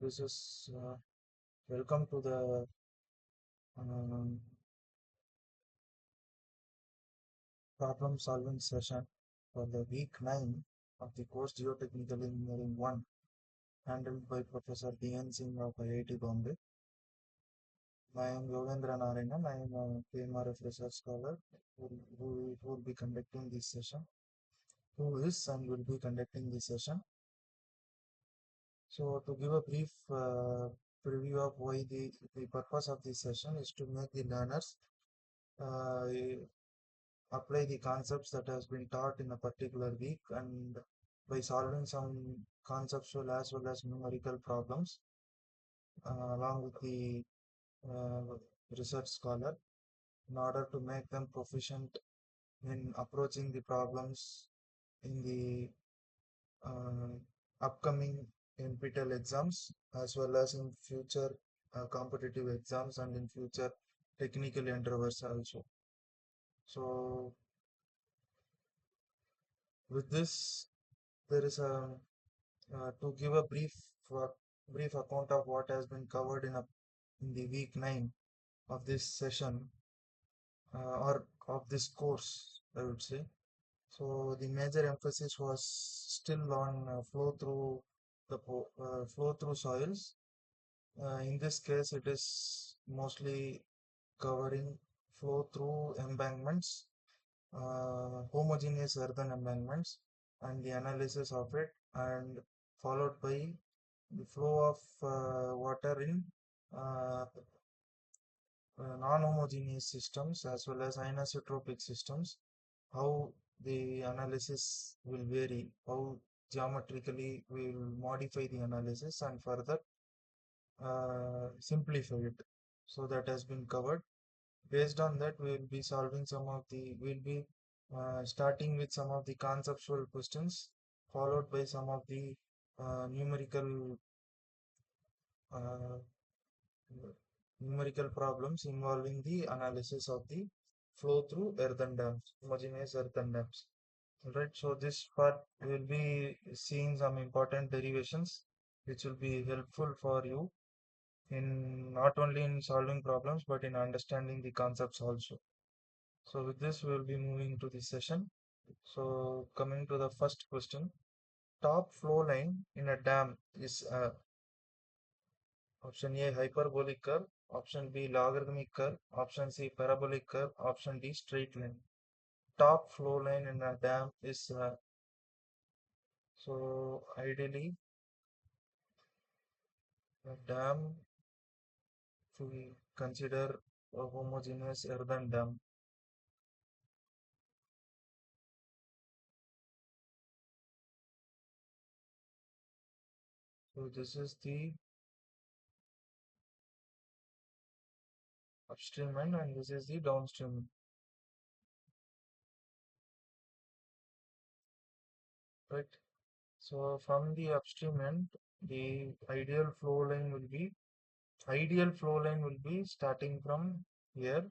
This is welcome to the um, problem solving session for the week 9 of the course Geotechnical Engineering 1, handled by Professor D.N. Singh of IIT Bombay. I am Yogendra Narayanan. I am a PMRF research scholar who will be conducting this session. Who is and will be conducting this session. So, to give a brief preview of why the purpose of this session is to make the learners uh, apply the concepts that has been taught in a particular week and by solving some conceptual as well as numerical problems along with the uh, research scholar in order to make them proficient in approaching the problems in the uh, upcoming NPTEL exams as well as in future competitive exams and in future technical endeavors also. So with this, there is a to give a brief account of what has been covered in the week 9 of this session or of this course, I would say. So the major emphasis was still on flow through soils. In this case, it is mostly covering flow through embankments, homogeneous earthen embankments, and the analysis of it, and followed by the flow of water in uh, non-homogeneous systems as well as anisotropic systems, how the analysis will vary, how geometrically we will modify the analysis and further simplify it. So that has been covered. Based on that, we'll be starting with some of the conceptual questions, followed by some of the uh, uh, numerical problems involving the analysis of the flow through earthen dams, homogeneous earthen dams. Right, so this part will be seeing some important derivations which will be helpful for you in not only in solving problems but in understanding the concepts also. So with this we will be moving to the session. So coming to the first question, top flow line in a dam is option A hyperbolic curve, option B logarithmic curve, option C parabolic curve, option D straight line. Top flow line in a dam is so ideally a dam, if we consider a homogeneous earthen dam. So this is the upstream end and this is the downstream end, right? So from the upstream end, the ideal flow line will be starting from here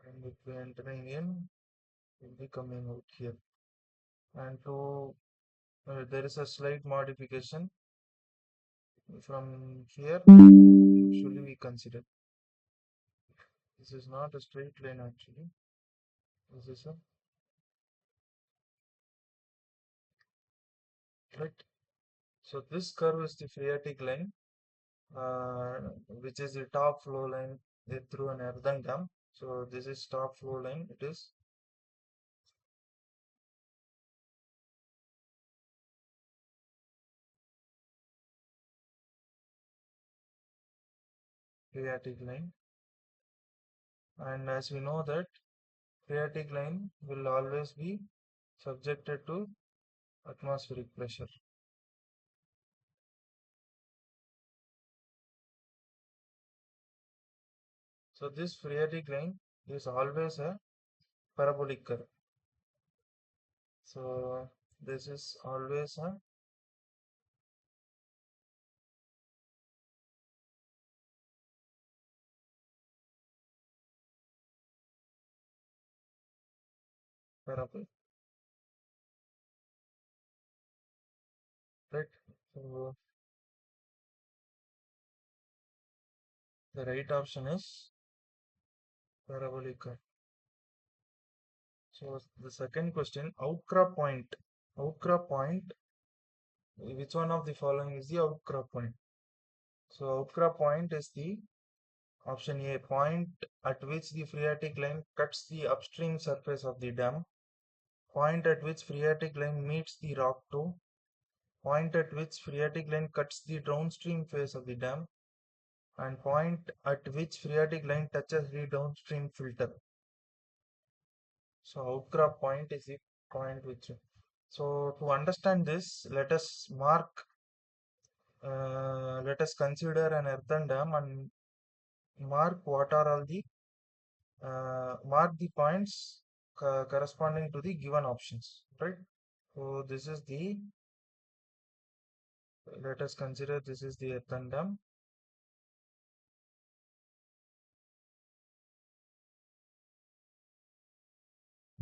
and if we entering in, will be coming out here. And to there is a slight modification from here. Usually we consider this is not a straight line actually. This is a right. So this curve is the phreatic line, uh, which is the top flow line through an earthen dam. So this is top flow line. It is phreatic line, and as we know that phreatic line will always be subjected to atmospheric pressure. So this phreatic line is always a parabolic curve. So this is always a parabolic, right? So the right option is parabolic curve. So the second question, outcrop point. Outcrop point, which one of the following is the outcrop point? So outcrop point is the option A, point at which the phreatic line cuts the upstream surface of the dam, point at which phreatic line meets the rock toe, point at which phreatic line cuts the downstream face of the dam, and point at which phreatic line touches the downstream filter. So outcrop point is the point which. So to understand this, let us consider an earthen dam and mark what are all the mark the points corresponding to the given options, right? So this is the, let us consider this is the earthen dam,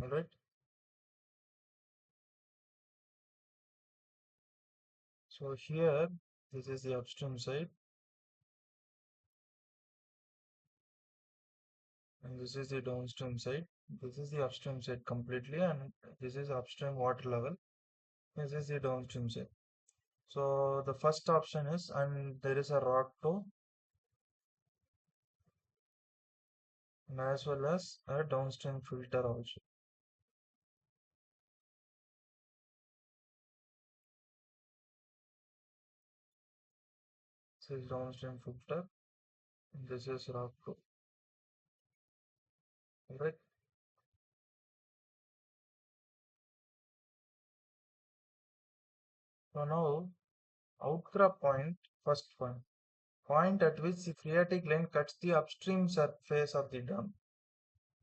all right? So here, this is the upstream side, and this is the downstream side. This is the upstream side completely, and this is upstream water level. This is the downstream side. So the first option is, and there is a rock toe, and as well as a downstream filter also. This is downstream filter, and this is rock toe, right? So now outcrop point, first point, point at which the phreatic line cuts the upstream surface of the dam.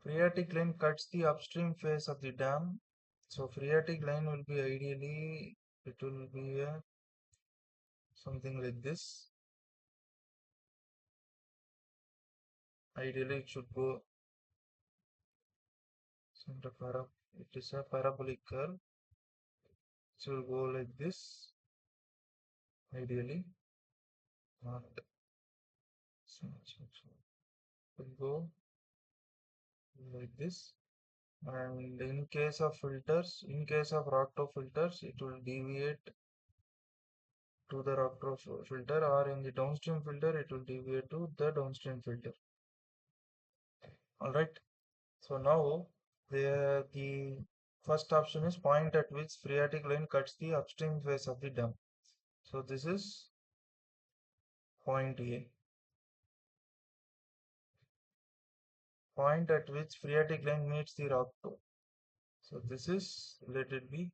Phreatic line cuts the upstream face of the dam. So phreatic line will be ideally, it will be something like this. Ideally, it should go center para. It is a parabolic curve. It will go like this. Ideally, not so much. It will go like this. And in case of filters, in case of Rockto filters, it will deviate to the Rockto filter, or in the downstream filter, it will deviate to the downstream filter. All right. So now the first option is point at which phreatic line cuts the upstream face of the dam. So this is point A. Point at which phreatic line meets the rock toe. So this is, let it be,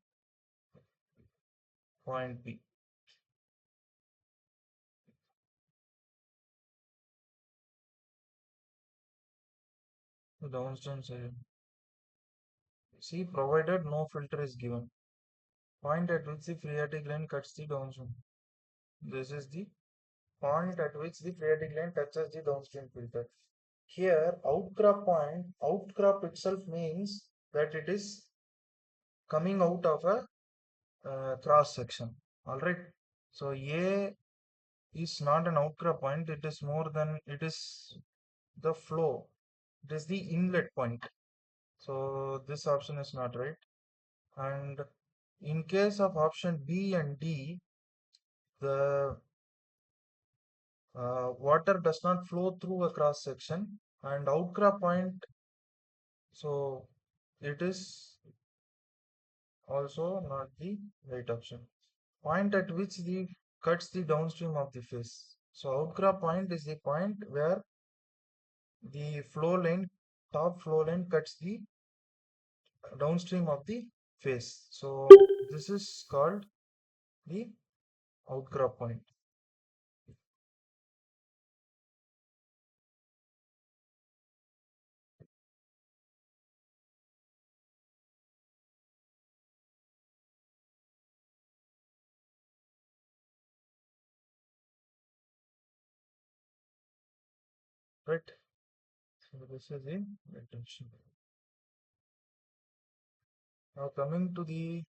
point B. The downstream side. See, provided no filter is given. Point at which the phreatic line cuts the downstream. This is the point at which the phreatic line touches the downstream filter. Here, outcrop point, outcrop itself means that it is coming out of a cross section. All right. So A is not an outcrop point. It is more than, it is the flow. It is the inlet point. So this option is not right. And in case of option B and D, the water does not flow through a cross section, and outcrop point, so it is also not the right option. Point at which the cuts the downstream of the face. So outcrop point is the point where the flow line, top flow line cuts the downstream of the face. So this is called the outcrop point. Right. So this is the retention. Now coming to the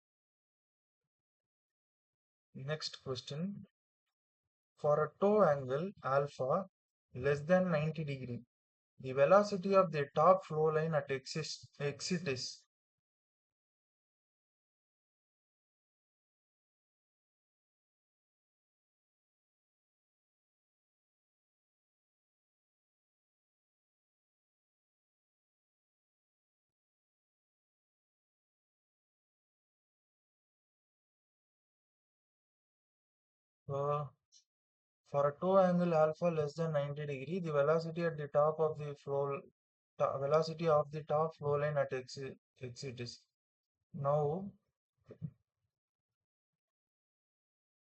Next question. For a tow angle alpha less than 90 degree, the velocity of the top flow line at exit is. Uh, for a tow angle alpha less than 90 degree, the velocity at the top of the velocity of the top flow line at exit is. Now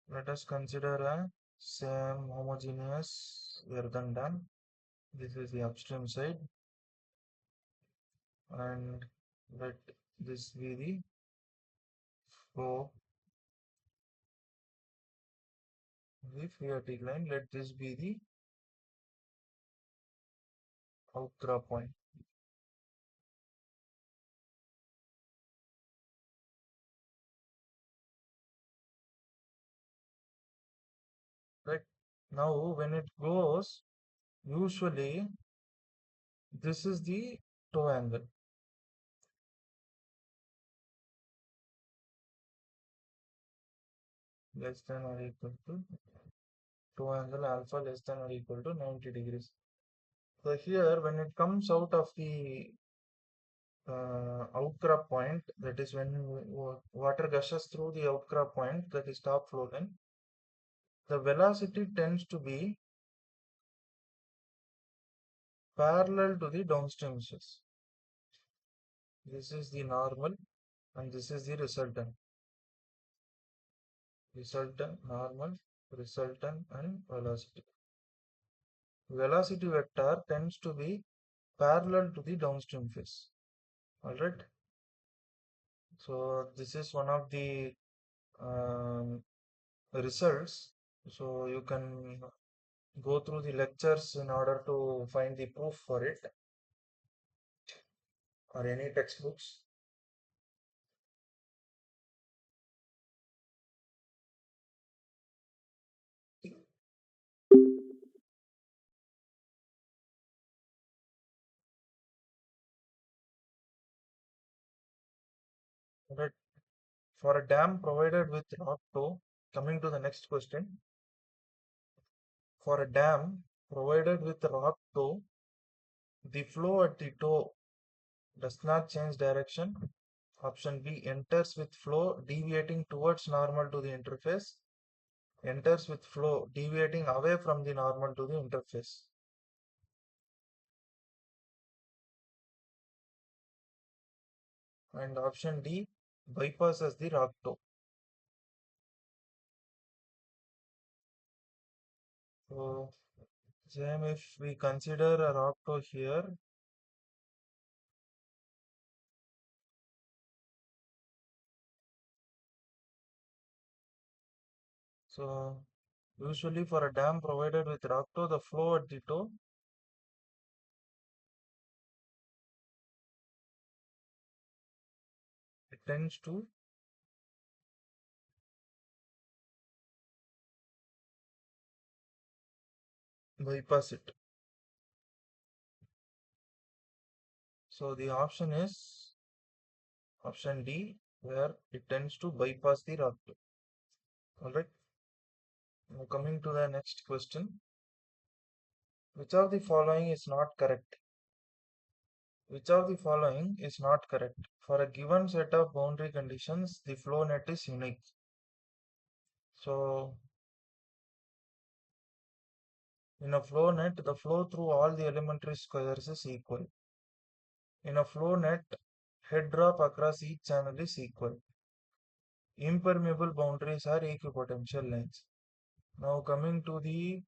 let us consider a same homogeneous earthen dam. This is the upstream side, and let this be the flow, the phreatic line. Let this be the outcrop point. Right now, when it goes, usually this is the tow angle less than or equal to tow angle alpha less than or equal to 90 degrees. So here, when it comes out of the outcrop point, that is when water gushes through the outcrop point, that is top flow line, the velocity tends to be parallel to the downstream stress. This is the normal and this is the resultant. Resultant, normal, resultant, and velocity. Velocity vector tends to be parallel to the downstream phase. Alright. So this is one of the um, results. So you can go through the lectures in order to find the proof for it, or any textbooks. Right. For a dam provided with rock toe, coming to the next question. For a dam provided with rock toe, the flow at the toe does not change direction. Option B, enters with flow deviating towards normal to the interface. Enters with flow deviating away from the normal to the interface. And option D, bypasses the rock toe. So same, if we consider a rock toe here, so usually for a dam provided with rock toe, the flow at the toe it tends to bypass it. So the option is option D, where it tends to bypass the rock toe. Alright. Now coming to the next question. Which of the following is not correct? Which of the following is not correct? For a given set of boundary conditions, the flow net is unique. So in a flow net, the flow through all the elementary squares is equal. In a flow net, head drop across each channel is equal. Impermeable boundaries are equipotential lines. Now coming to the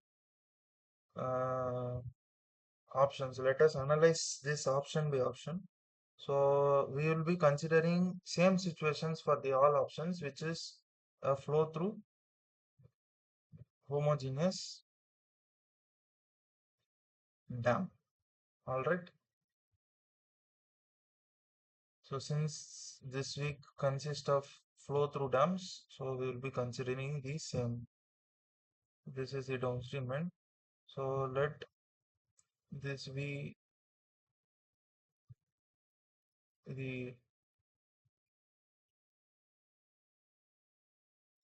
uh, options, let us analyze this option by option. So we will be considering same situations for the all options, which is a flow through homogeneous dam. All right. So since this week consists of flow through dams. So we will be considering the same. This is the downstream end. So let this be the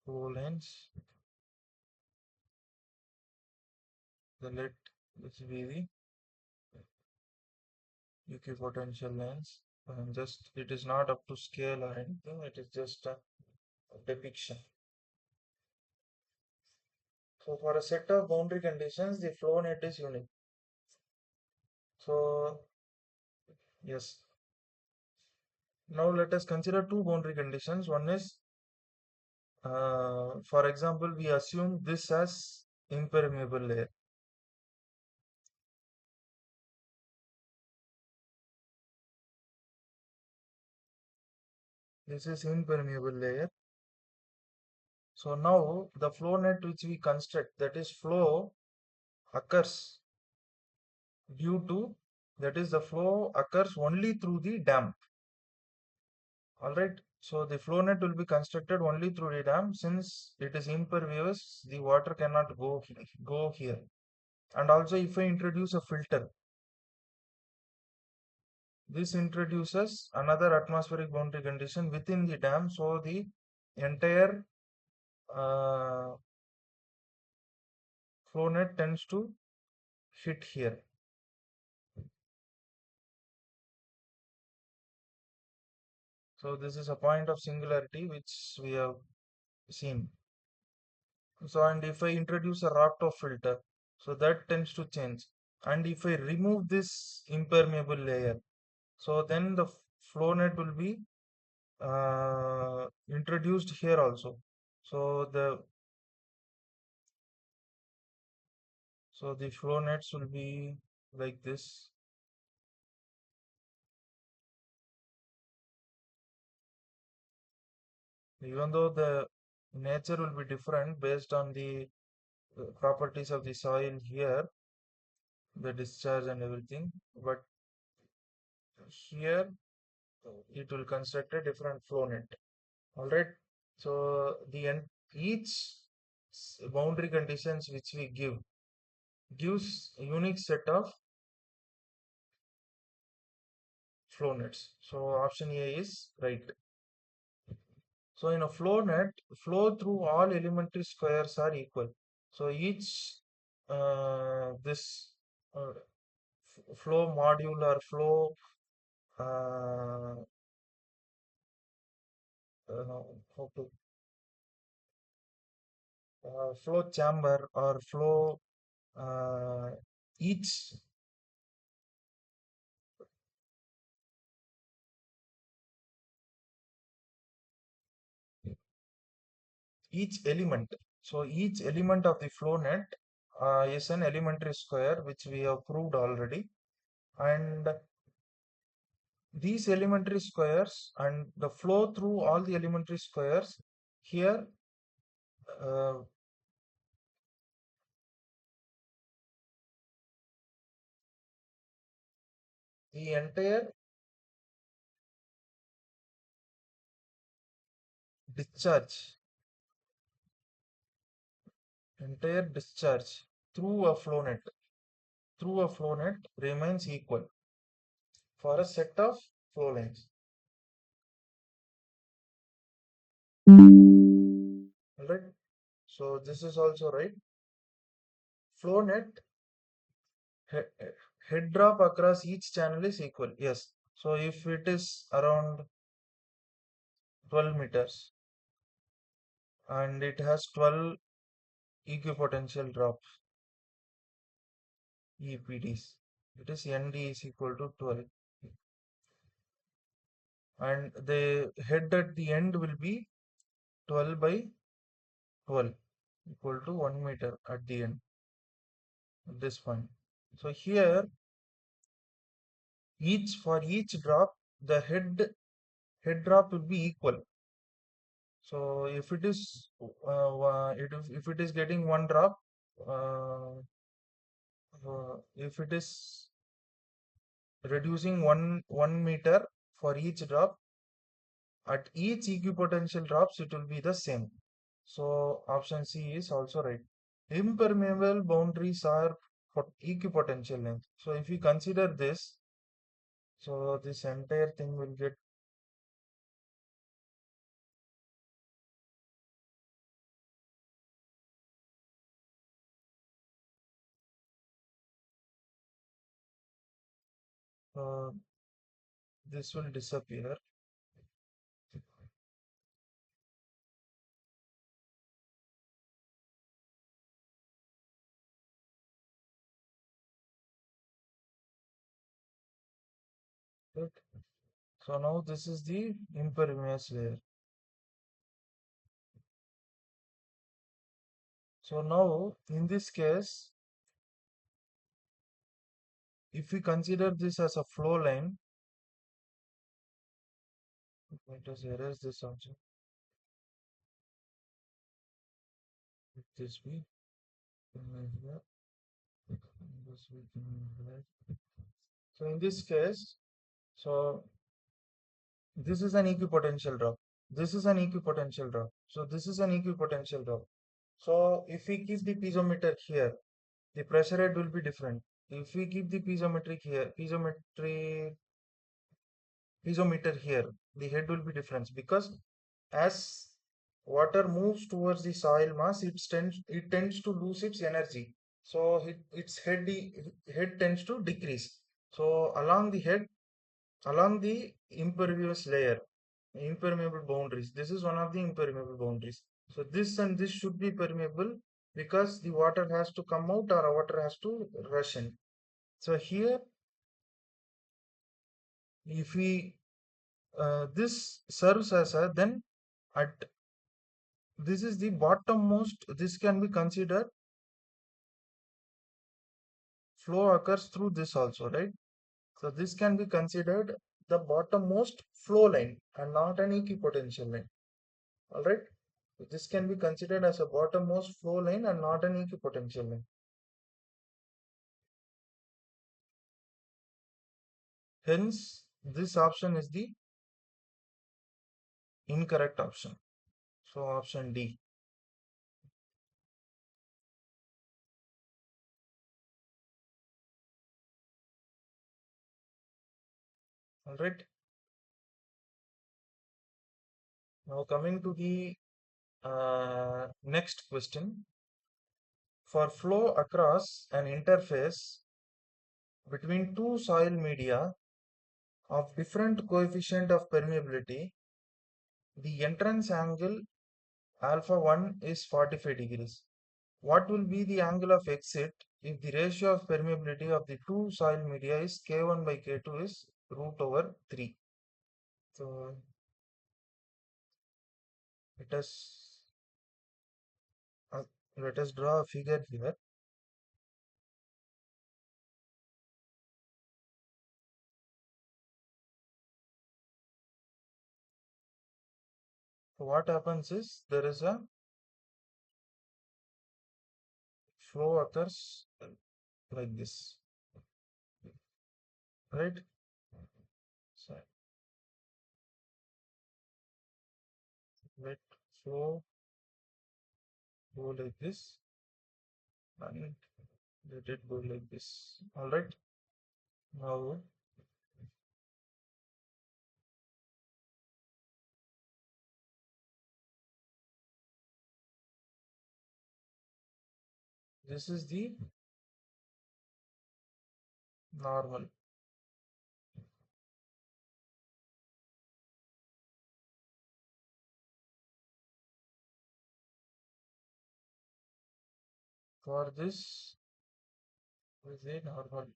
flow lines. Then let this be the equipotential lines. And just it is not up to scale or anything. It is just a depiction. So for a set of boundary conditions, the flow net is unique. So yes. Now let us consider two boundary conditions. One is, for example, we assume this as impermeable layer. This is impermeable layer. So now the flow net which we construct, that is flow occurs due to, that is the flow occurs only through the dam. Alright, so the flow net will be constructed only through the dam. Since it is impervious, the water cannot go here. And also if I introduce a filter, this introduces another atmospheric boundary condition within the dam. So the entire uh, flow net tends to hit here. So this is a point of singularity which we have seen. So and if I introduce a Rocktop filter, so that tends to change. And if I remove this impermeable layer, so then the flow net will be introduced here also. So the flow nets will be like this. Even though the nature will be different based on the properties of the soil here, the discharge and everything, but here it will construct a different flow net. All right. So each boundary conditions which we gives a unique set of flow nets. So option A is right. So in a flow net, flow through all elementary squares are equal. So each this uh, flow module or flow uh, how to flow chamber or flow uh, each each element. So each element of the flow net is an elementary square, which we have proved already. And these elementary squares and the flow through all the elementary squares here, uh, the discharge, entire discharge through a flow net remains equal for a set of flow lines. Alright. So this is also right. Flow net he- head drop across each channel is equal. Yes. So if it is around 12 meters and it has 12 equipotential drops, EPDs, it is ND is equal to 12. And the head at the end will be 12 by 12 equal to 1 meter at the end at this point. So here for each drop the head drop will be equal. So if it is if it is getting one drop, if it is reducing one meter for each drop, At each equipotential drops, it will be the same. So option C is also right. Impermeable boundaries are for equipotential length. So if we consider this, so this entire thing will get uh, this will disappear. Right? So now this is the impermeable layer. So now in this case, if we consider this as a flow line, let us erase this also. Let this be here. This we can erase. So in this case, so this is an equipotential drop. This is an equipotential drop. So this is an equipotential drop. So if we keep the piezometer here, the pressure head will be different. If we keep the piezometer here, the head will be different because as water moves towards the soil mass, it tends to lose its energy. So its head tends to decrease. So along the impervious layer, impermeable boundaries. This is one of the impermeable boundaries. So this and this should be permeable because the water has to come out or water has to rush in. So here, if we this serves as a then at this is the bottommost. This can be considered flow occurs through this also, right? So this can be considered the bottommost flow line and not an equipotential line. All right. This can be considered as a bottommost flow line and not an equipotential line. Hence, this option is the incorrect option. So option D. All right. Now coming to the next question. For flow across an interface between two soil media of different coefficient of permeability, the entrance angle alpha 1 is 45 degrees. What will be the angle of exit if the ratio of permeability of the two soil media is K1 by K2 is root over 3? So let us uh, let us draw a figure here. So what happens is there is a flow occurs like this, right? So let flow go like this and let it go like this. All right. Now this is the normal. For this is the normal.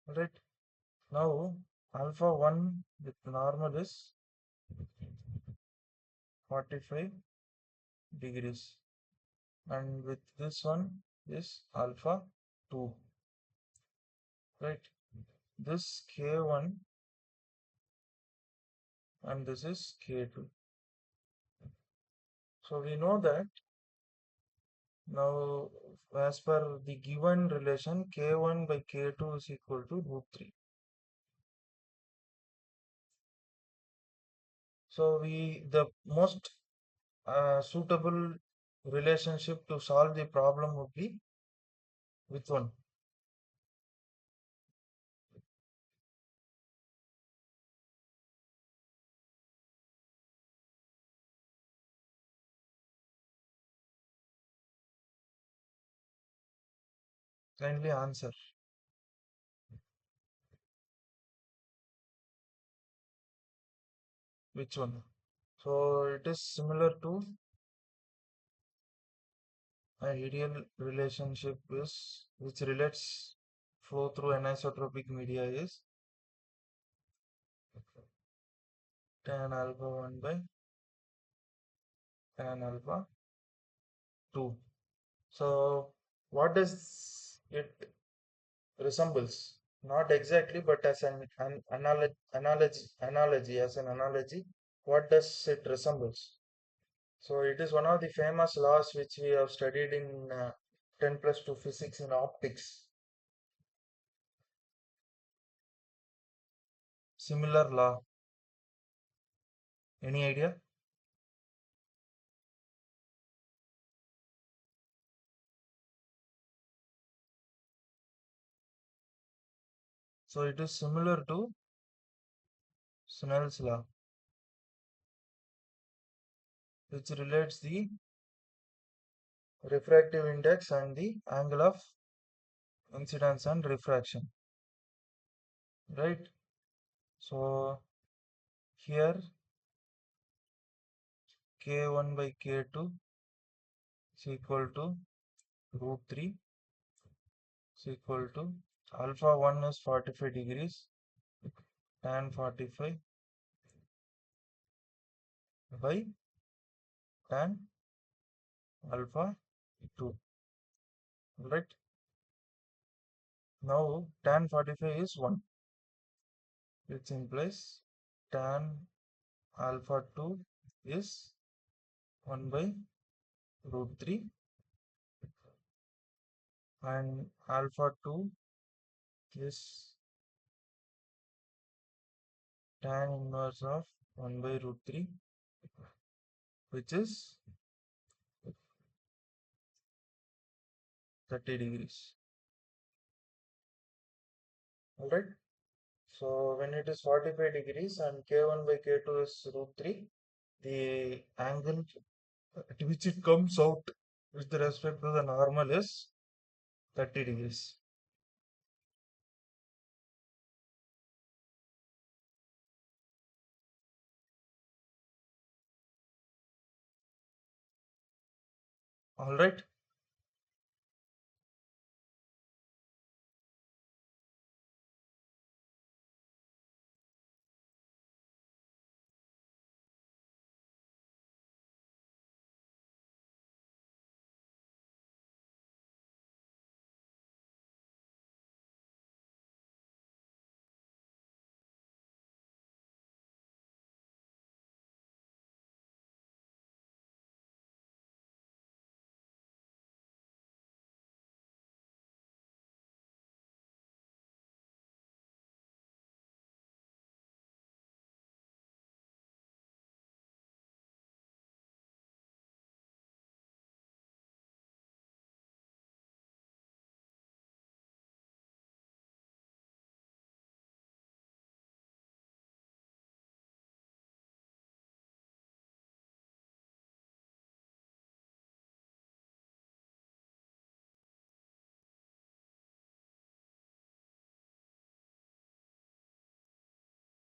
All right. Now alpha 1 with normal is 45 degrees and with this one is alpha 2, right? This K1 and this is K2. So we know that Now, as per the given relation, k1 by k2 is equal to root 3. So the most suitable relationship to solve the problem would be which one? Kindly answer. Which one? So it is similar to an ideal relationship is which relates flow through anisotropic media is tan alpha 1 by tan alpha 2. So what does it resembles? Not exactly, but as an analogy, as an analogy, what does it resembles? So it is one of the famous laws which we have studied in 10 plus 2 physics in optics. Similar law. Any idea? So it is similar to Snell's law, which relates the refractive index and the angle of incidence and refraction. Right? So here k1 by k2 is equal to root 3 is equal to alpha 1 is 45 degrees tan 45 by tan alpha 2. Right? Now tan 45 is 1, which implies tan alpha 2 is 1 by root 3, and alpha 2 is tan inverse of 1 by root 3, which is 30 degrees. Alright. So when it is 45 degrees and k1 by k2 is root 3, the angle at which it comes out with respect to the normal is 30 degrees. Alright.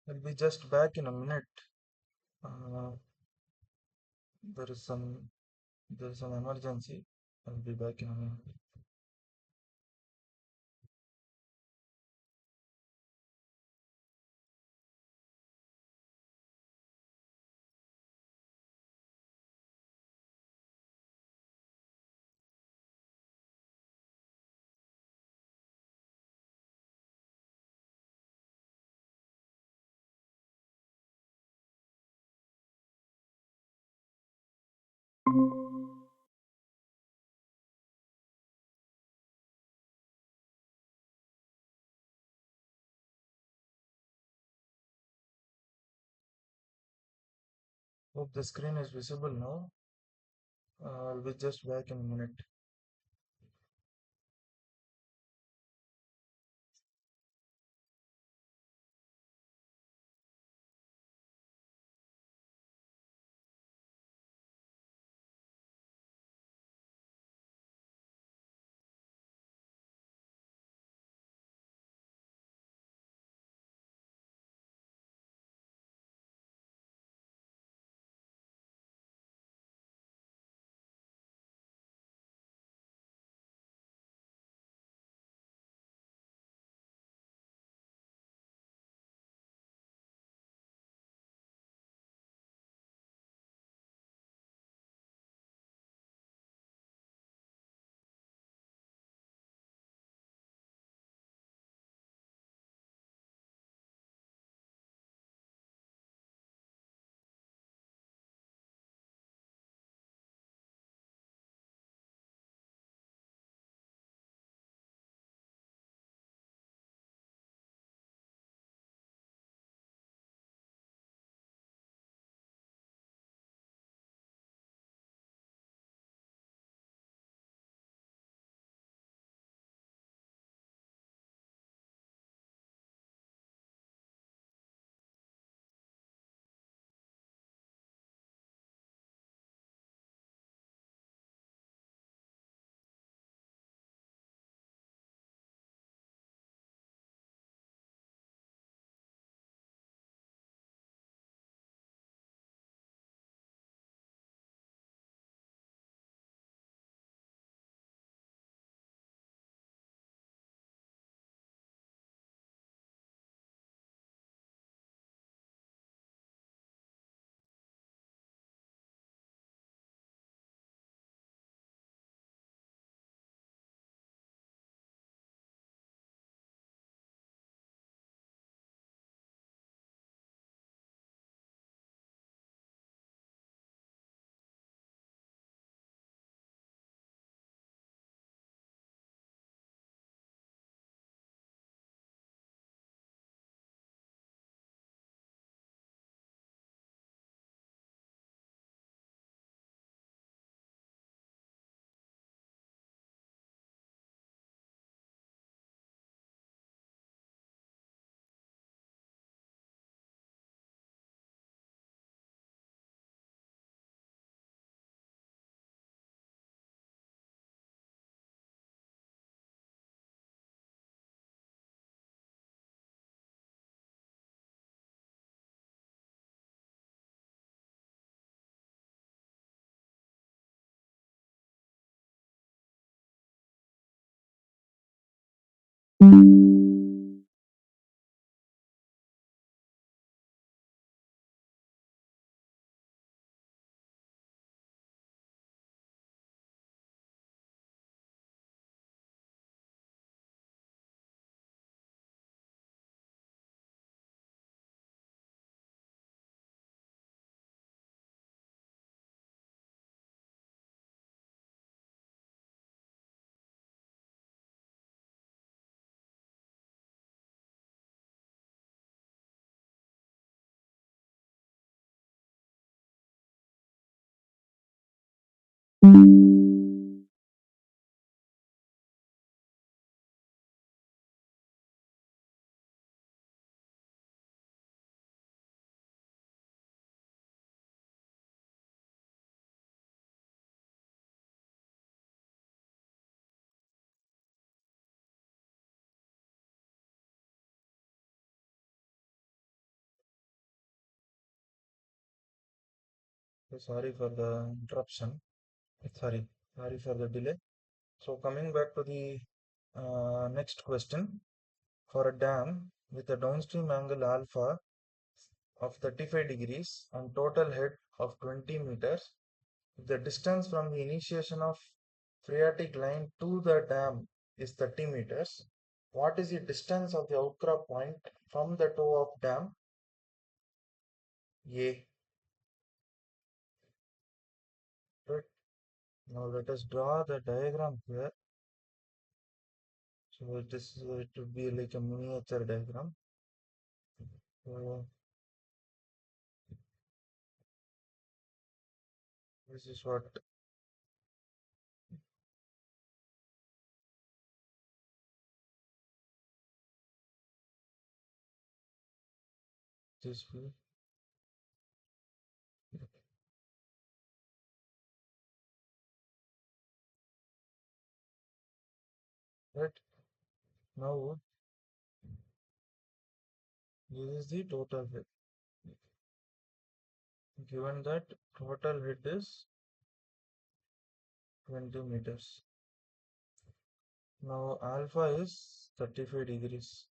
I'll be just back in a minute. Uh, there is some emergency. I'll be back in a minute. Hope the screen is visible now. I'll be just back in a minute. So sorry for the interruption. Sorry, sorry for the delay. So coming back to the next question. For a dam with a downstream angle alpha of 35 degrees and total head of 20 meters, the distance from the initiation of phreatic line to the dam is 30 meters. What is the distance of the outcrop point from the toe of dam? A. Right. Now let us draw the diagram here. So it would be like a miniature diagram. So This is what this will. Right now, this is the total height. Given that total height is 20 meters. Now alpha is 35 degrees.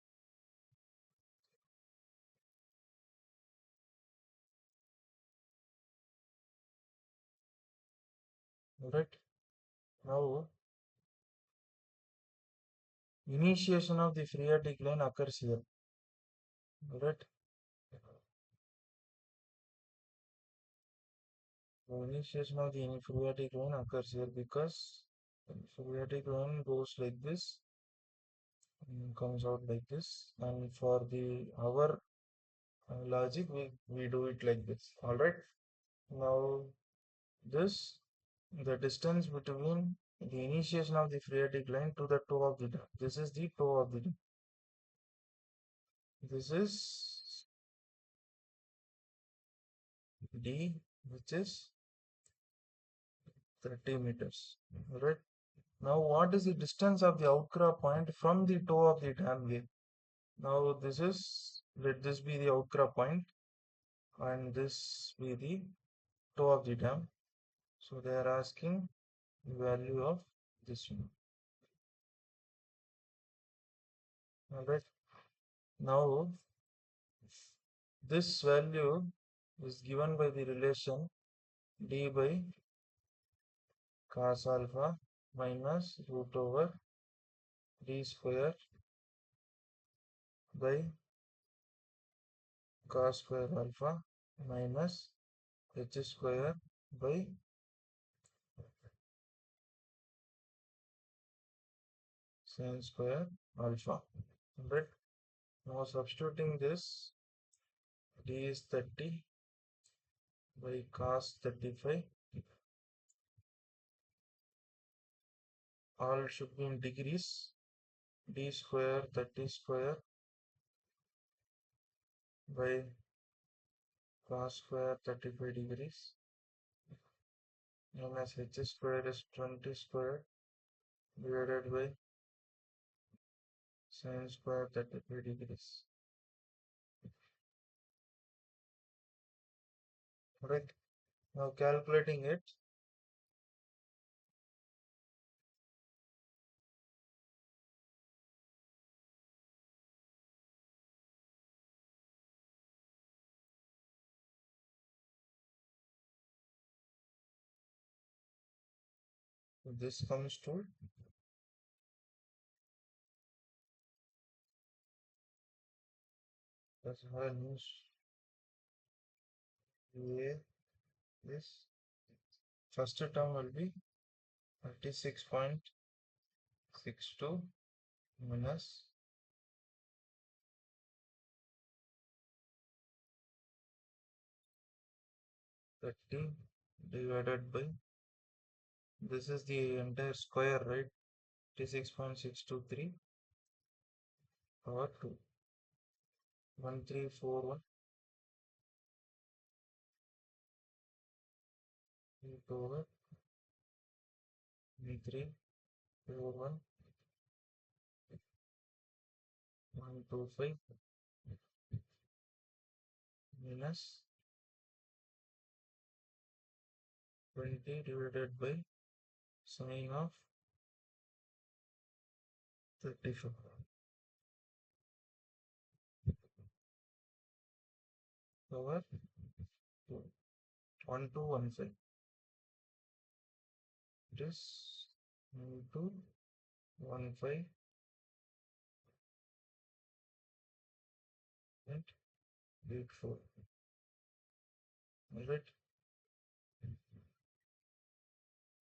Right now, initiation of the phreatic line occurs here. Right. The initiation of the phreatic line occurs here because phreatic line goes like this, comes out like this, and for the our logic we do it like this. All right. Now this the distance between the initiation of the phreatic line to the toe of the dam. This is the toe of the dam. This is D, which is 30 meters. Right. Now, what is the distance of the outcrop point from the toe of the dam wave? Now, let this be the outcrop point and this be the toe of the dam. So, they are asking the value of this one. Alright. Now, this value is given by the relation d by cos alpha minus root over d square by cos square alpha minus h square by sin square alpha. Right. Now substituting this, d is 30 by cos 35. All should be in degrees. D square 30 square by cos square 35 degrees minus h square is 20 square divided by sin square 35 degrees. Right. Now calculating it, this comes to as values A is first term will be 36.62 minus 30 divided by this is the entire square, right? 36.623 power 2 1341 over 1341 125 minus 20 divided by sine of 34 over 2 1215. It is 1215 and 84. Alright.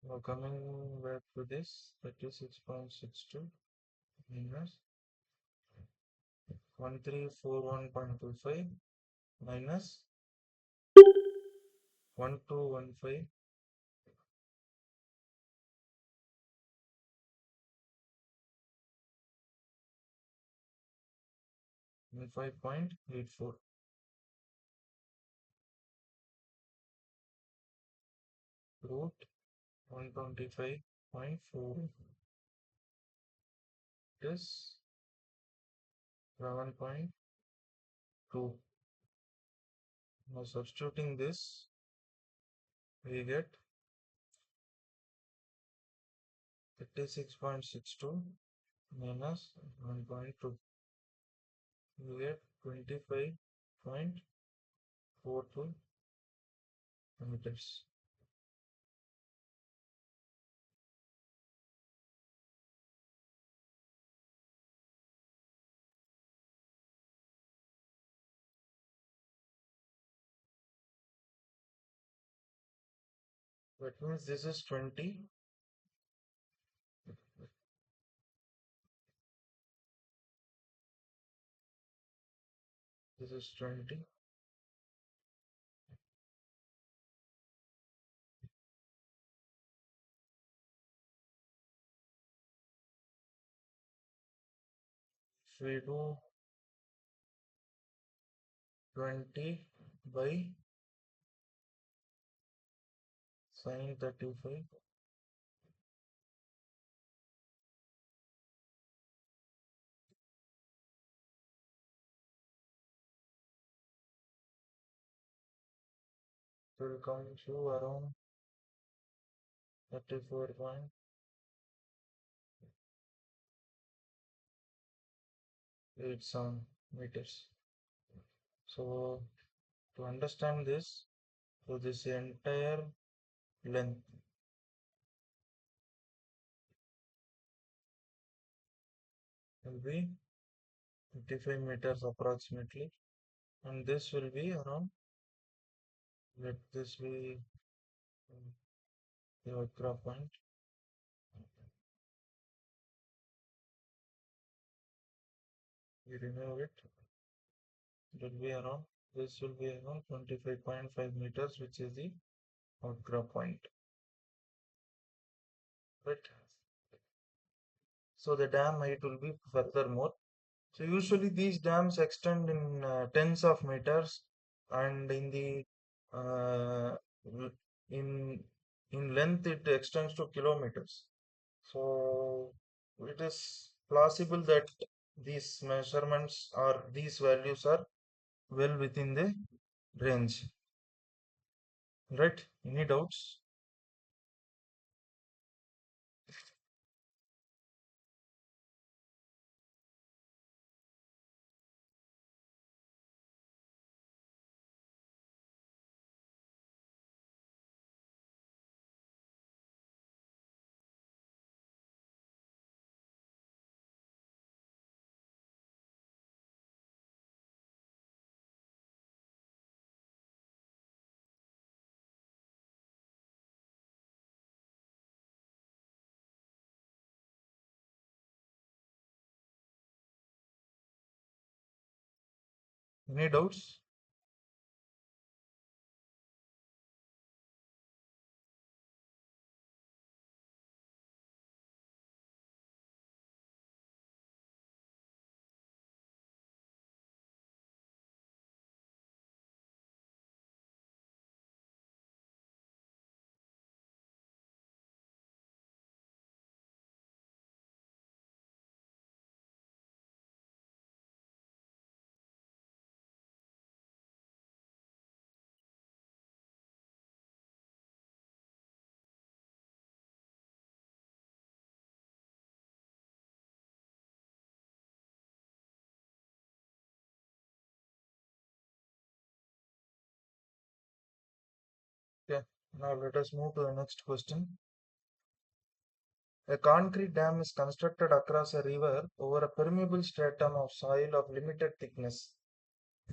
Now coming back to this 36.62 minus 1341.25 minus 1215 5.84. Root 125.4 is 11.2. Now substituting this, we get 36.62 minus 1.2. We get 25.42 meters. That means this is 20. This is 20. If we do 20 by sin 35, it will come to around 34.87 meters. So to understand this, so this entire length will be 55 meters approximately, and this will be around, let this be the Vajra point. We remove it. It will be around, this will be around 25.5 meters, which is the Vajra point. Right. So the dam height will be furthermore. So usually these dams extend in tens of meters, and in the in length it extends to kilometers. So it is plausible that these measurements or these values are well within the range. Right? Any doubts? Any doubts? Okay. Now let us move to the next question. A concrete dam is constructed across a river over a permeable stratum of soil of limited thickness.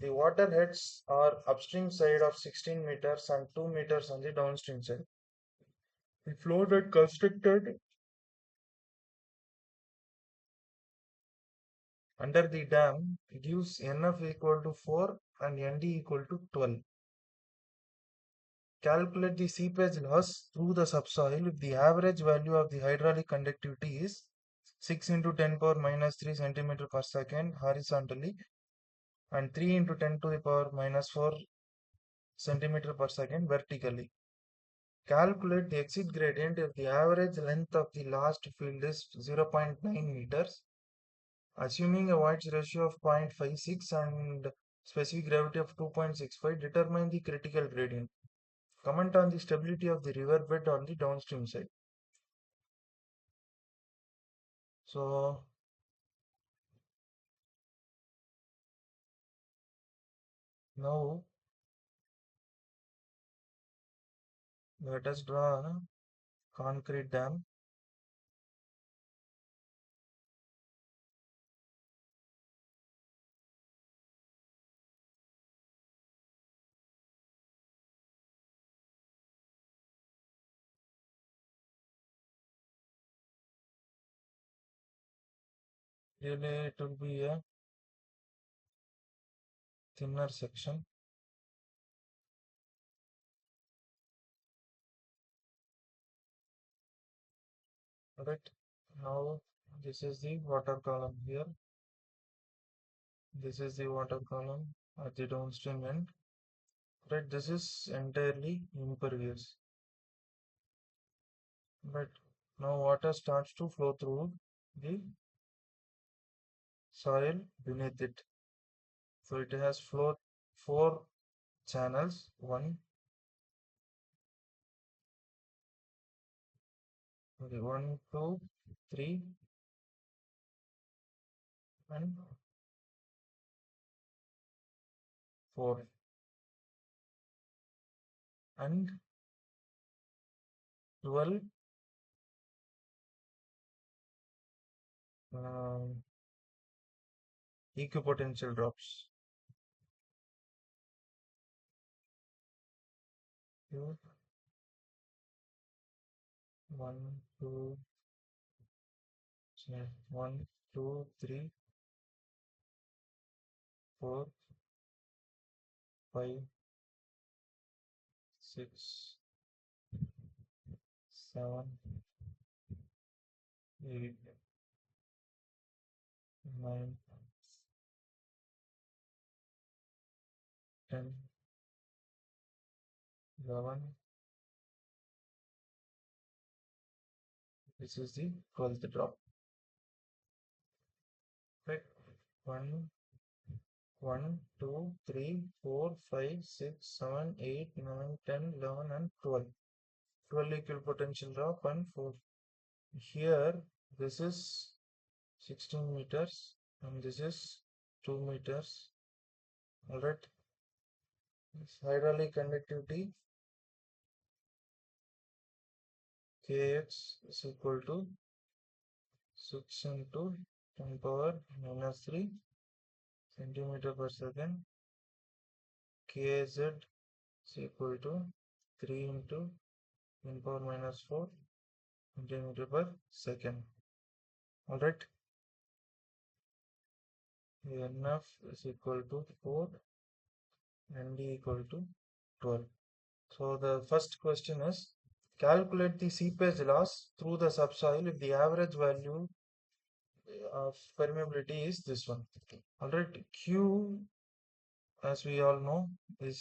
The waterheads are upstream side of 16 meters and 2 meters on the downstream side. The flow that constructed under the dam gives NF equal to 4 and ND equal to 12. Calculate the seepage loss through the subsoil if the average value of the hydraulic conductivity is 6 into 10 power minus 3 centimeter per second horizontally and 3 into 10 to the power minus 4 centimeter per second vertically. Calculate the exit gradient if the average length of the last field is 0.9 meters, assuming a White's ratio of 0.56 and specific gravity of 2.65. Determine the critical gradient. Comment on the stability of the river bed on the downstream side. So now let us draw a concrete dam. Really, it will be a thinner section. Right. Now this is the water column here. This is the water column at the downstream end. Right. This is entirely impervious. Right. Now water starts to flow through the soil beneath it. So it has flow four channels. One, two, three, and four. And 12 um, equipotential drops. Two, one, two, one, two, three, four, five, six, seven, 8, 9, 10, 11. This is the 12th drop. Right. One, one, 2, 3, 4, 5, 6, 7, 8, 9, 10, 11, and 12. 12 equipotential drop and 4. Here, this is 16 meters and this is 2 meters. Alright. Hydraulic conductivity Kx is equal to 6 into 10 power minus 3 centimeter per second. Kz is equal to 3 into 10 power minus 4 centimeter per second. Alright. Nf is equal to 4 and d equal to 12. So the first question is calculate the seepage loss through the subsoil if the average value of permeability is this one. Alright, Q, as we all know, is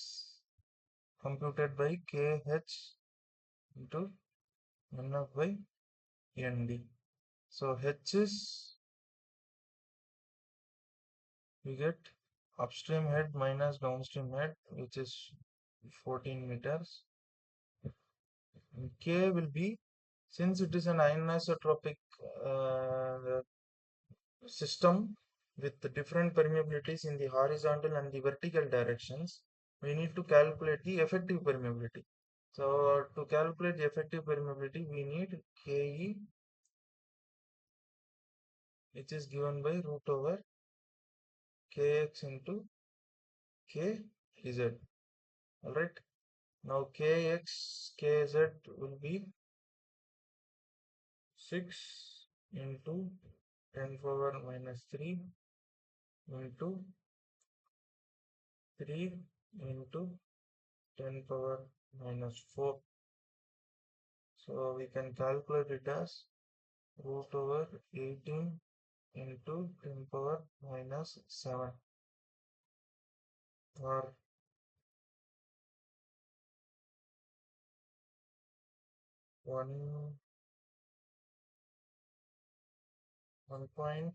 computed by KH into NF by ND. So H is, we get upstream head minus downstream head, which is 14 meters. And K will be, since it is an anisotropic uh, system with the different permeabilities in the horizontal and the vertical directions, we need to calculate the effective permeability. So to calculate the effective permeability, we need Ke, which is given by root over Kx into Kz. Alright. Now Kx, Kz will be 6 into 10 power minus 3 into 3 into 10 power minus 4. So we can calculate it as root over 18 into 10 power minus 7. or 1.8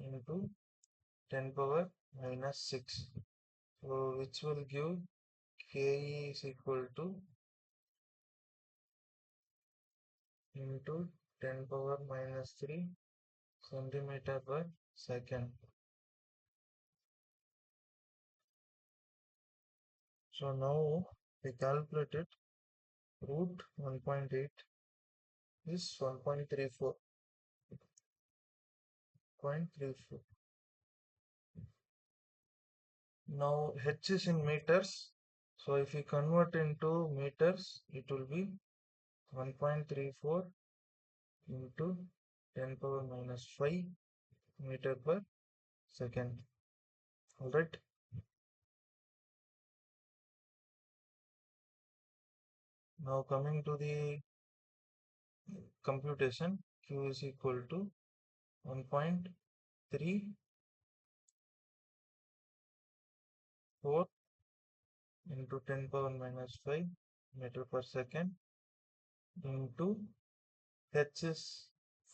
into 10 power minus 6. So which will give Ke is equal to into 10 power minus 3 centimeter per second. So now we calculated root 1.8 is 1.34. Now H is in meters. So if we convert into meters, it will be 1.34 into 10 power minus 5 meter per second. Alright. Now coming to the computation, Q is equal to 1.34 into 10 power minus 5 meter per second into H is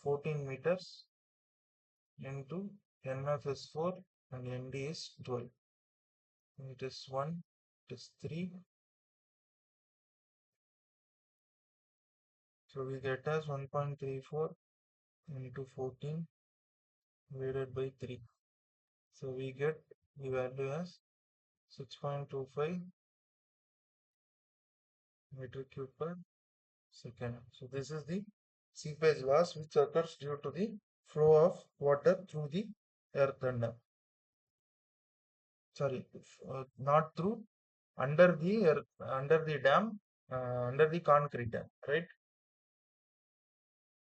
14 meters into NF is 4 and ND is 12. It is 1, it is 3. So we get as 1.34 into 14 divided by 3. So we get the value as 6.25 meter cube per second. So this is the seepage loss which occurs due to the flow of water through the earth and not through under the dam, under the concrete dam, right?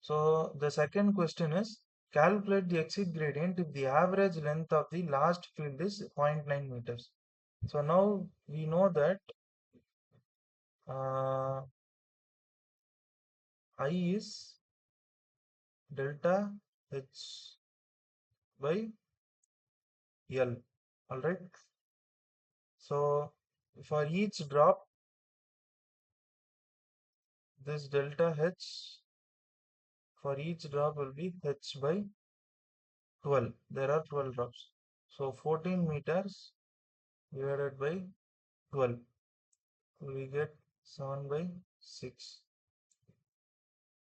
So the second question is calculate the exit gradient if the average length of the last field is 0.9 meters. So now we know that uh, I is delta H by L. Alright. So for each drop, this delta H for each drop will be H by 12. There are 12 drops. So 14 meters divided by 12. We get 7 by 6.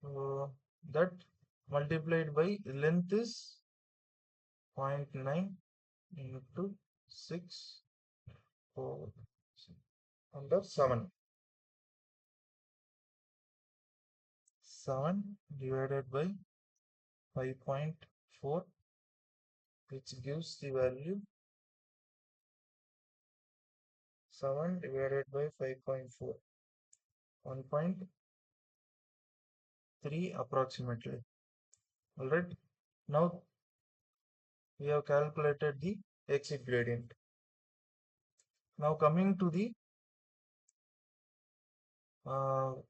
So that multiplied by length is 0.9 into 6 over under 7. 7 divided by 5.4, which gives the value 7 divided by 5.4, 1.3 approximately. Alright, now we have calculated the exit gradient. Now coming to the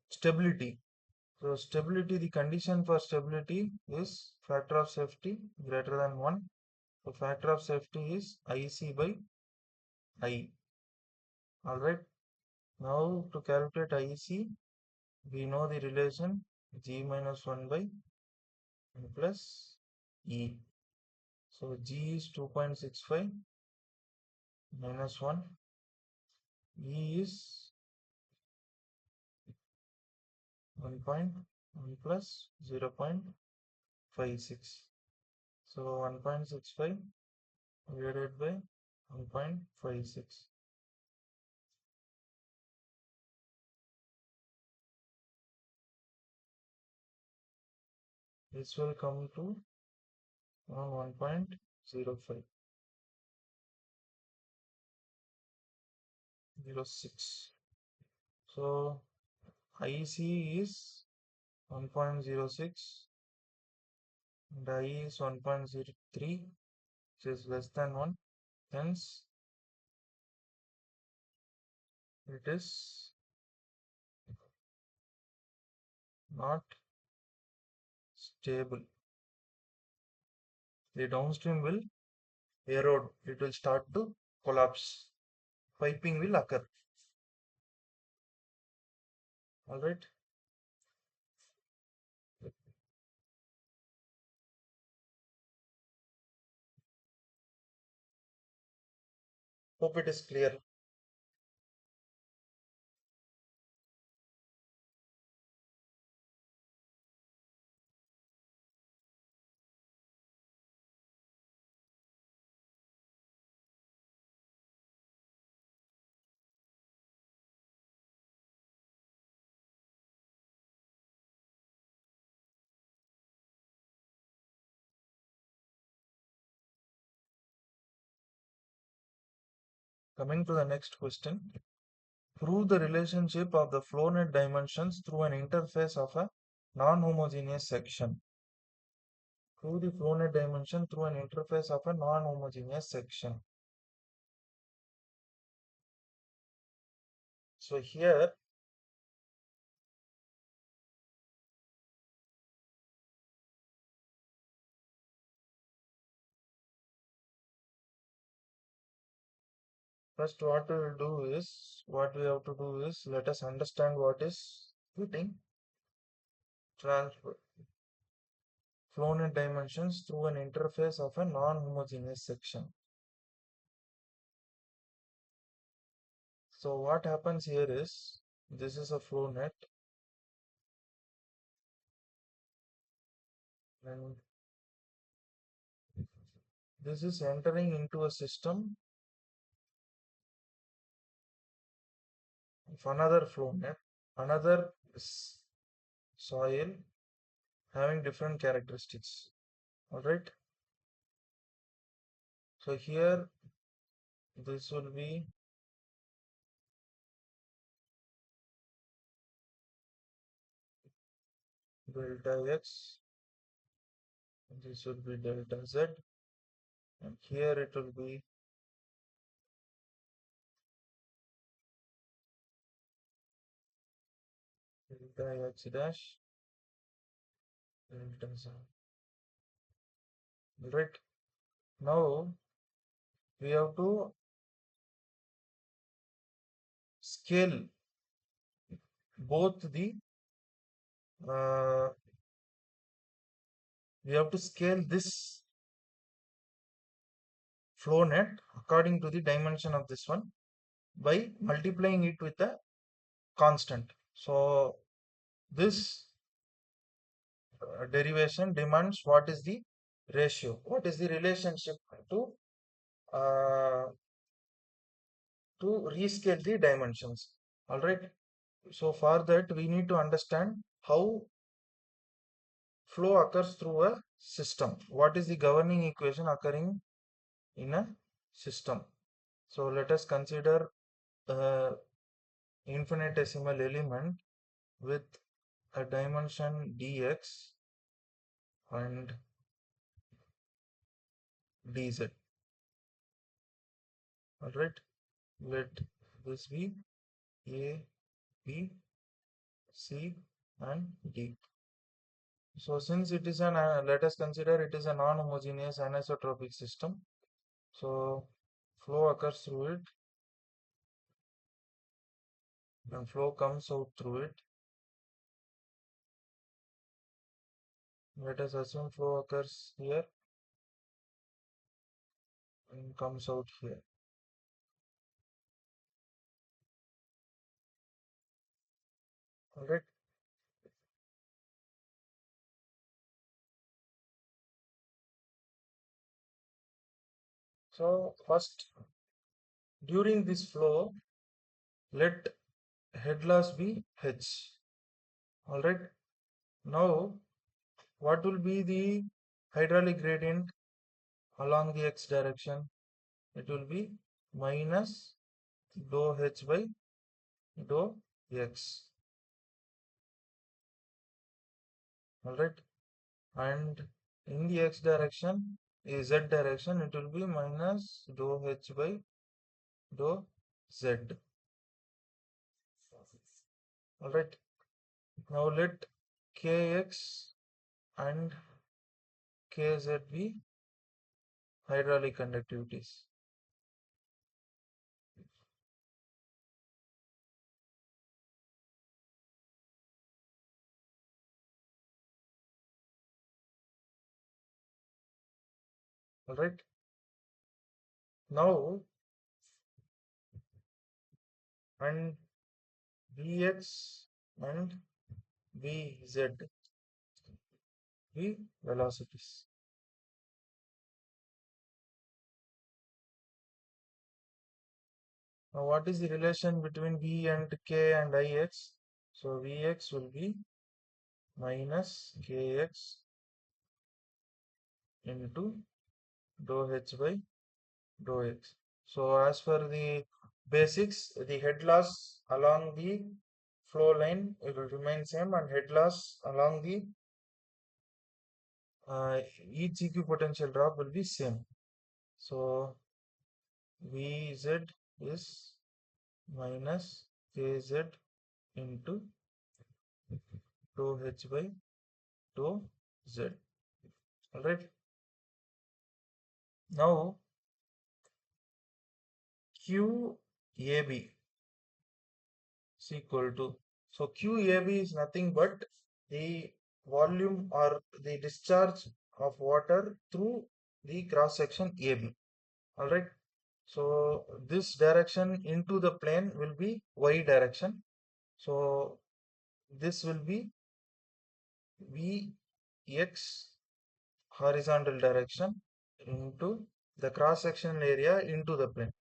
stability. So stability, the condition for stability is factor of safety greater than 1. So factor of safety is IC by I. Alright. Now to calculate IC, we know the relation G minus 1 by 1 plus E. So G is 2.65 minus 1. E is 1.1 plus 0.56. So 1.65 divided by 1.56. This will come to around 1.0506. So IC is 1.06 and I is 1.03, which is less than 1. Hence, it is not stable. The downstream will erode. It will start to collapse, piping will occur. All right. Hope it is clear. Coming to the next question. Prove the relationship of the flow net dimensions through an interface of a non-homogeneous section. Prove the flow net dimension through an interface of a non-homogeneous section. So here, first what we have to do is let us understand what is fitting transfer flow net dimensions through an interface of a non-homogeneous section. So what happens here is this is a flow net and this is entering into a system of another flow net, another soil having different characteristics. All right. So here this will be delta x, this will be delta z, and here it will be delta x dash, delta z. All right. Now we have to scale both the uh, we have to scale this flow net according to the dimension of this one by multiplying it with a constant. So this derivation demands what is the ratio, what is the relationship to uh, rescale the dimensions. All right. So for that we need to understand how flow occurs through a system. What is the governing equation occurring in a system? So let us consider a infinitesimal element with a dimension dx and dz. All right. Let this be a, b, c, and d. So since it is an let us consider it is a non-homogeneous anisotropic system. So flow occurs through it and flow comes out through it. Let us assume flow occurs here and comes out here. All right. So first, during this flow, let head loss be h. All right. Now, what will be the hydraulic gradient along the x direction? It will be minus dou h by dou x. All right. And in the x direction, z direction, it will be minus dou h by dou z. All right. Now let kx and kz be hydraulic conductivities. All right. Now, and Vx and Vz, the velocities. Now, what is the relation between V and K and Ix? So, Vx will be minus Kx into dou H by dou X. So, as per the basics, the head loss along the flow line it will remain same, and head loss along the each equipotential drop will be same. So, Vz is minus Kz into dou H by dou Z. Alright. Now QAB is equal to, so QAB is nothing but the volume or the discharge of water through the cross section AB. Alright. So this direction into the plane will be Y direction. So this will be Vx horizontal direction into the cross sectional area into the plane.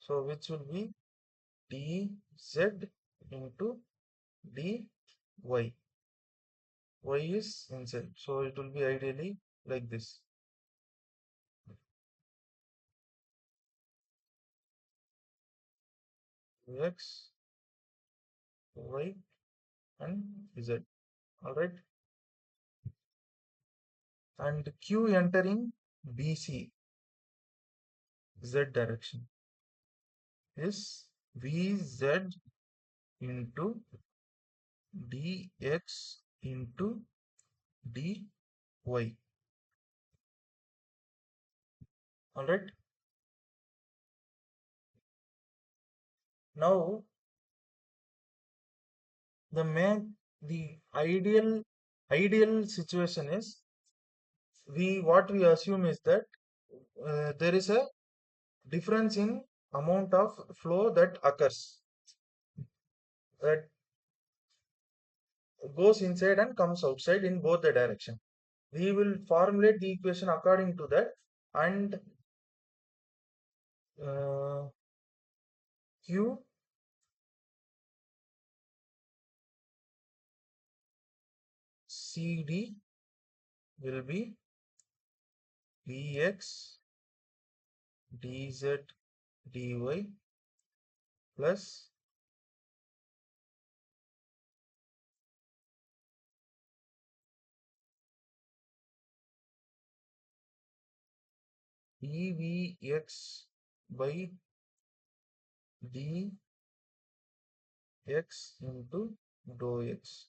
So which will be dz into dy. Y is inside. So it will be ideally like this. X, Y and Z. Alright. And Q entering BC Z direction is Vz into dx into dy. Alright. Now the ideal situation is, what we assume is that there is a difference in amount of flow that occurs, that goes inside and comes outside in both the direction. We will formulate the equation according to that, and uh, Q CD will be Vx dz dy plus dvx by dx into dou x.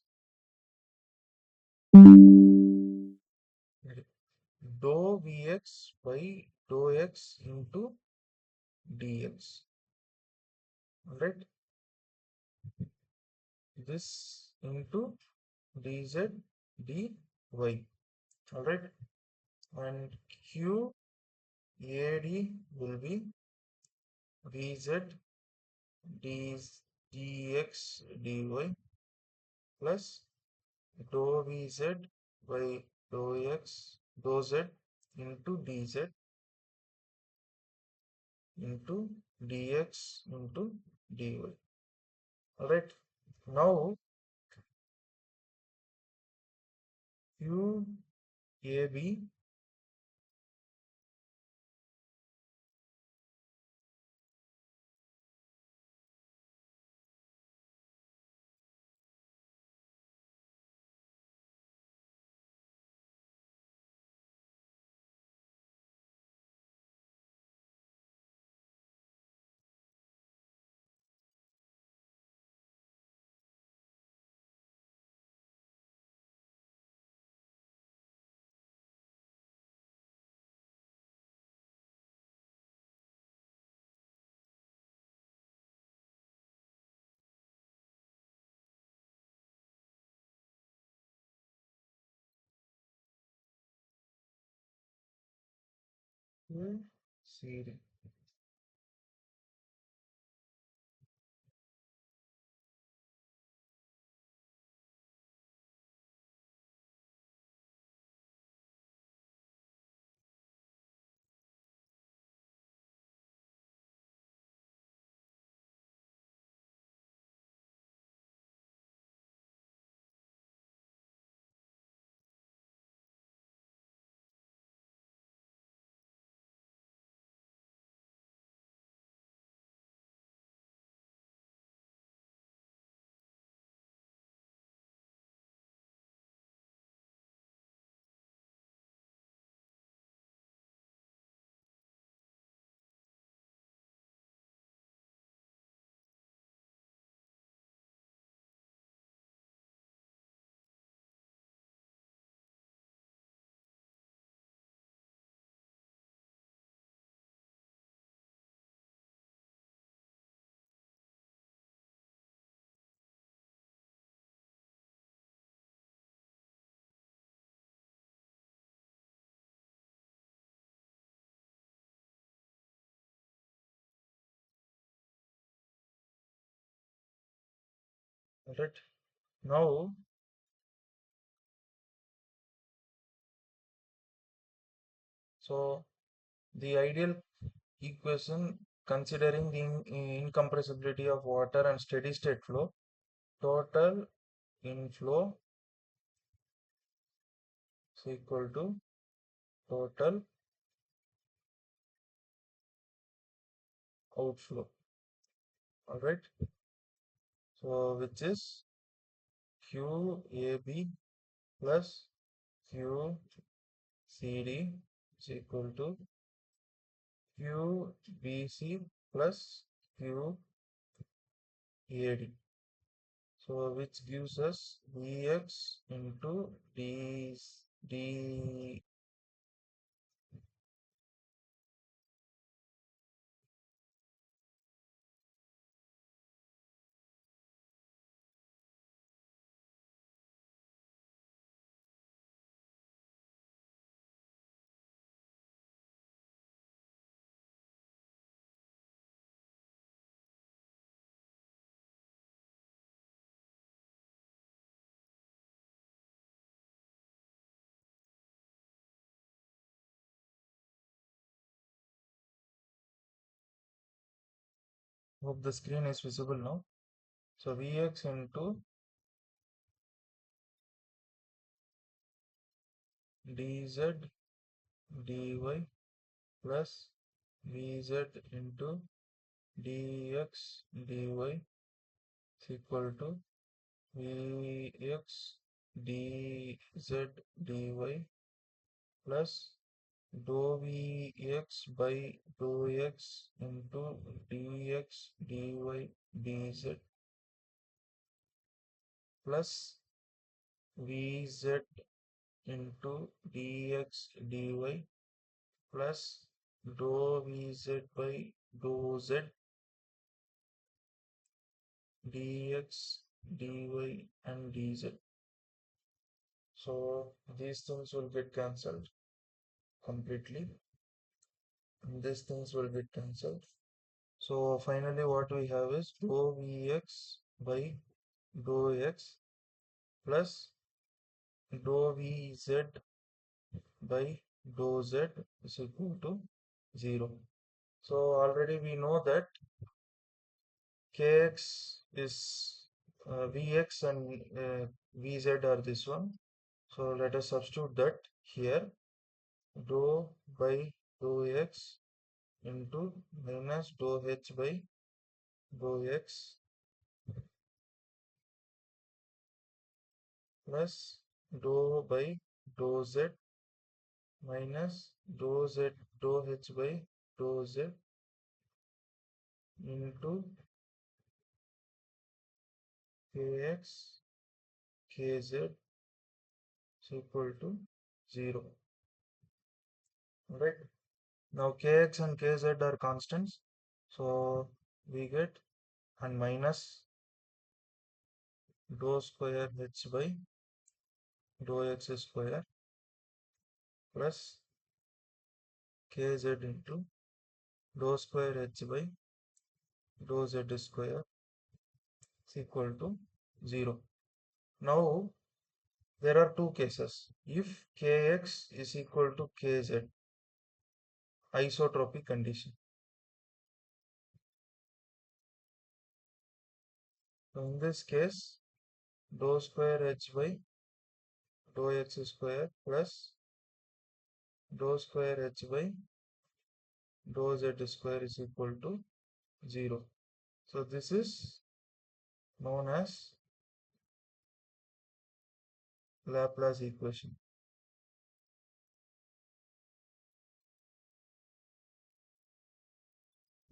Dou vx by dou x into dx. Alright. This into dz dy. Alright. And q ad will be vz dx dy plus dou vz by dou x dou z into dz into dx into dy. Alright. Now QAB CD. Alright. Now, so the ideal equation considering the incompressibility of water and steady state flow, total inflow is equal to total outflow. Alright. So which is QAB plus QCD is equal to QBC plus QAD. So which gives us Vx into D hope the screen is visible now. So Vx into dz dy plus Vz into dx dy is equal to Vx dz dy plus dou Vx by dou x into dx dy dz plus Vz into dx dy plus dou Vz by dou z dx dy and dz. So these things will get cancelled completely. And these things will get cancelled. So finally what we have is dou Vx by dou x plus dou Vz by dou z is equal to 0. So already we know that kx is Vx and Vz are this one. So let us substitute that here. Dou by dou x into minus dou h by dou x plus dou by dou z minus dou z dou h by dou z into kx kz is equal to 0. Right. Now kx and kz are constants. So we get and minus dou square h by dou x square plus kz into dou square h by dou z square is equal to 0. Now there are two cases. If kx is equal to kz, isotropic condition. So in this case, dou square h by dou x square plus dou square h by dou z square is equal to 0. So this is known as Laplace equation.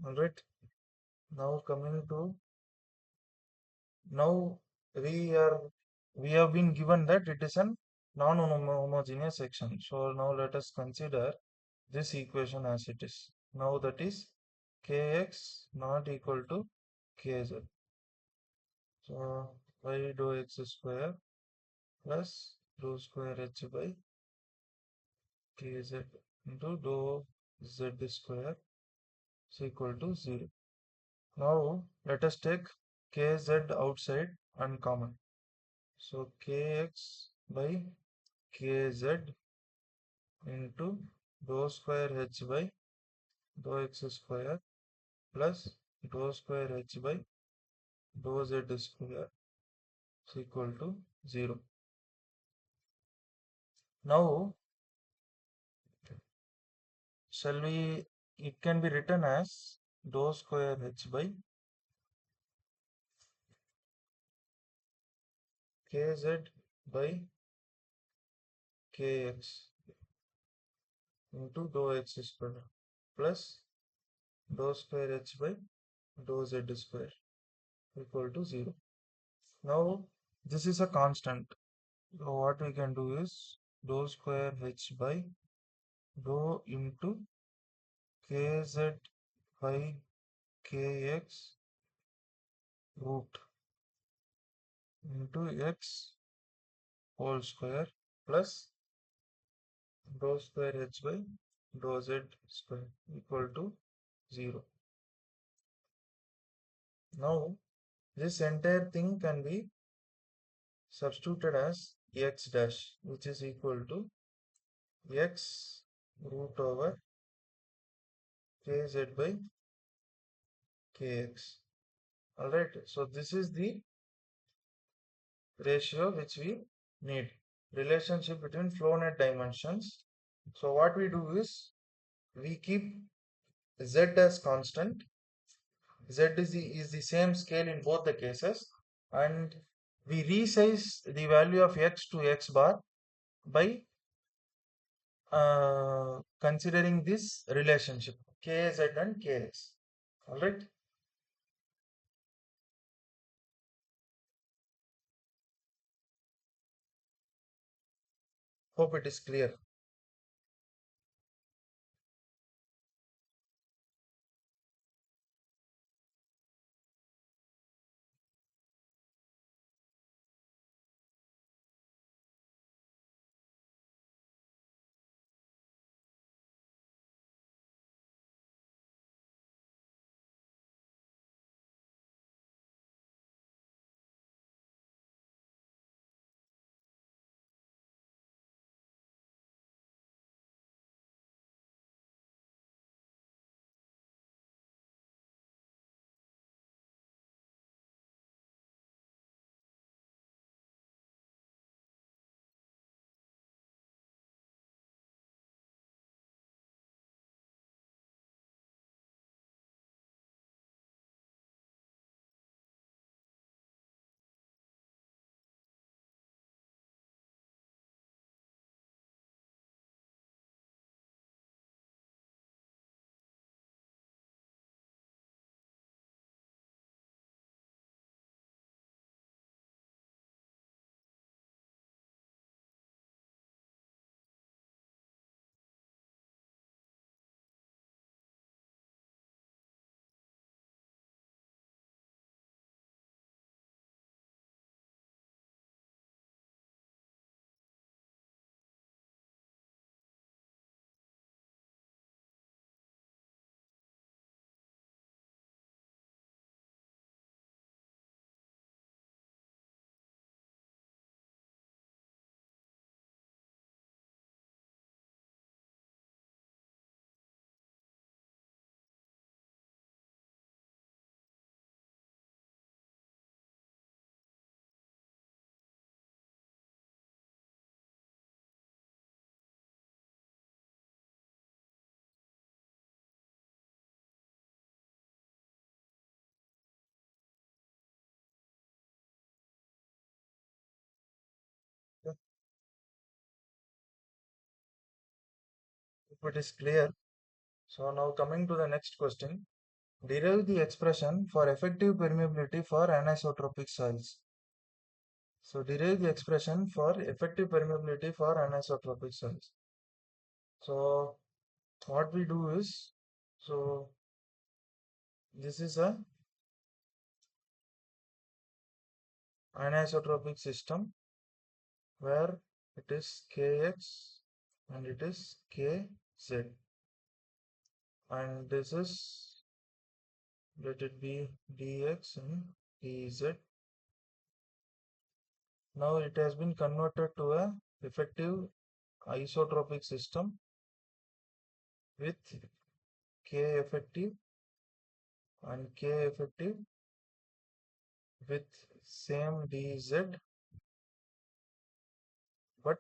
Alright. Now coming to now we have been given that it is an non-homogeneous section. So now let us consider this equation as it is. Now that is kx not equal to kz. So y dou x square plus dou square h by kz into dou z square is equal to 0. Now let us take kz outside uncommon. So kx by kz into dou square h by dou x square plus dou square h by dou z square is equal to 0. Now shall we, it can be written as dou square h by kz by kx into dou x square plus dou square h by dou z square equal to 0. Now this is a constant. So what we can do is dou square h by dou into kz by kx root into x whole square plus dou square h by dou z square equal to 0. Now this entire thing can be substituted as x dash, which is equal to x root over kz by kx. Alright, so this is the ratio which we need. Relationship between flow net dimensions. So what we do is we keep z as constant. Z is the same scale in both the cases, and we resize the value of x to x bar by considering this relationship kz and kx. Alright. Hope it is clear. it is clear. So now coming to the next question. Derive the expression for effective permeability for anisotropic soils. So derive the expression for effective permeability for anisotropic soils. So what we do is, so this is a anisotropic system where it is Kx and it is Kz, and this is, let it be dx and dz. Now it has been converted to a effective isotropic system with K effective and K effective with same dz but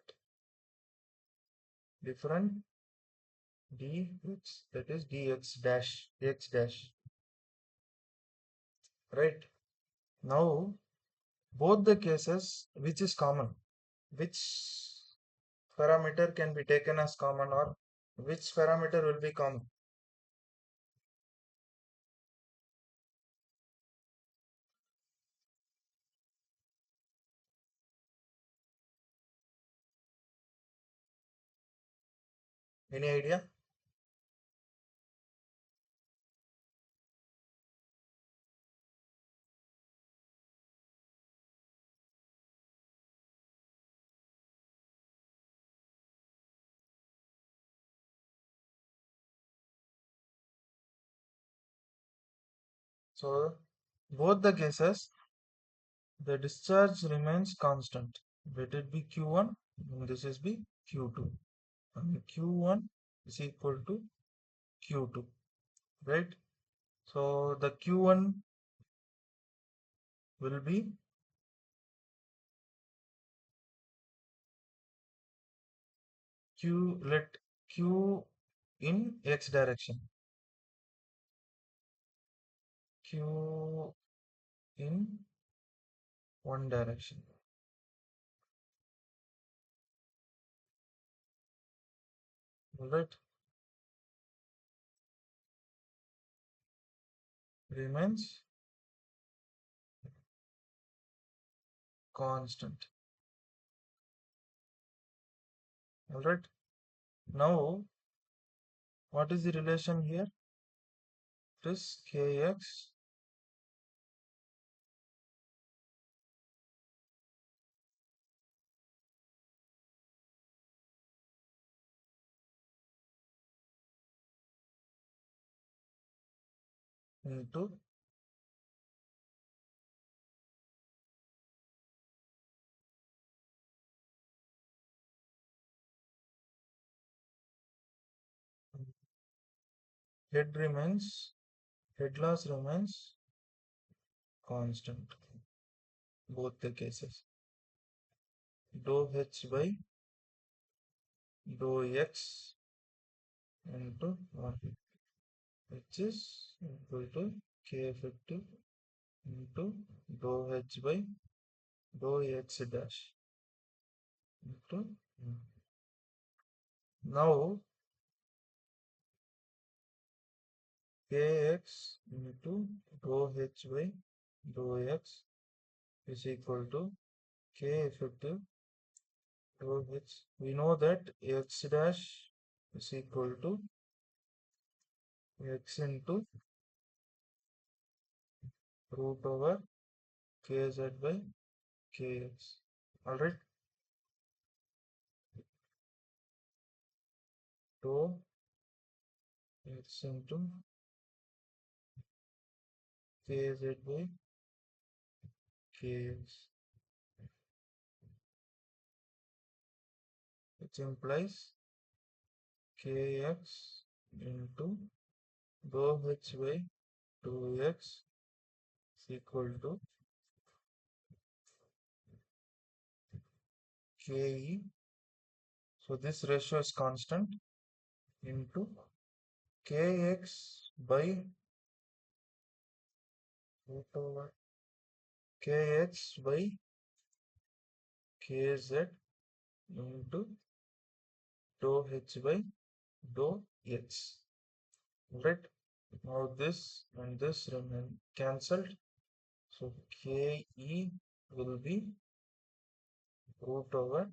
different dx, that is dx dash, x dash, right? Now both the cases, which is common, which parameter can be taken as common, or which parameter will be common? Any idea? So both the cases, the discharge remains constant. Let it be Q1 and this is be Q2, and Q1 is equal to Q2, right? So the Q1 will be Q, let Q in X direction, Q in one direction, right? Remains constant, all right? Now, what is the relation here? It is Kx into head remains, head loss remains constant, both the cases. Dou H by dou X into 1, which is equal to K effective into dou H by dou X dash into 1. Now Kx into dou H by dou X is equal to K effective dou H. We know that X dash is equal to X into root over Kz by Kx. Alright, dou X into Kz by Kx, which implies Kx into dou H by dou X is equal to Ke. So this ratio is constant into Kx by root over Kx by Kz into dou H by dou H. Right? Now this and this remain cancelled. So KE will be root over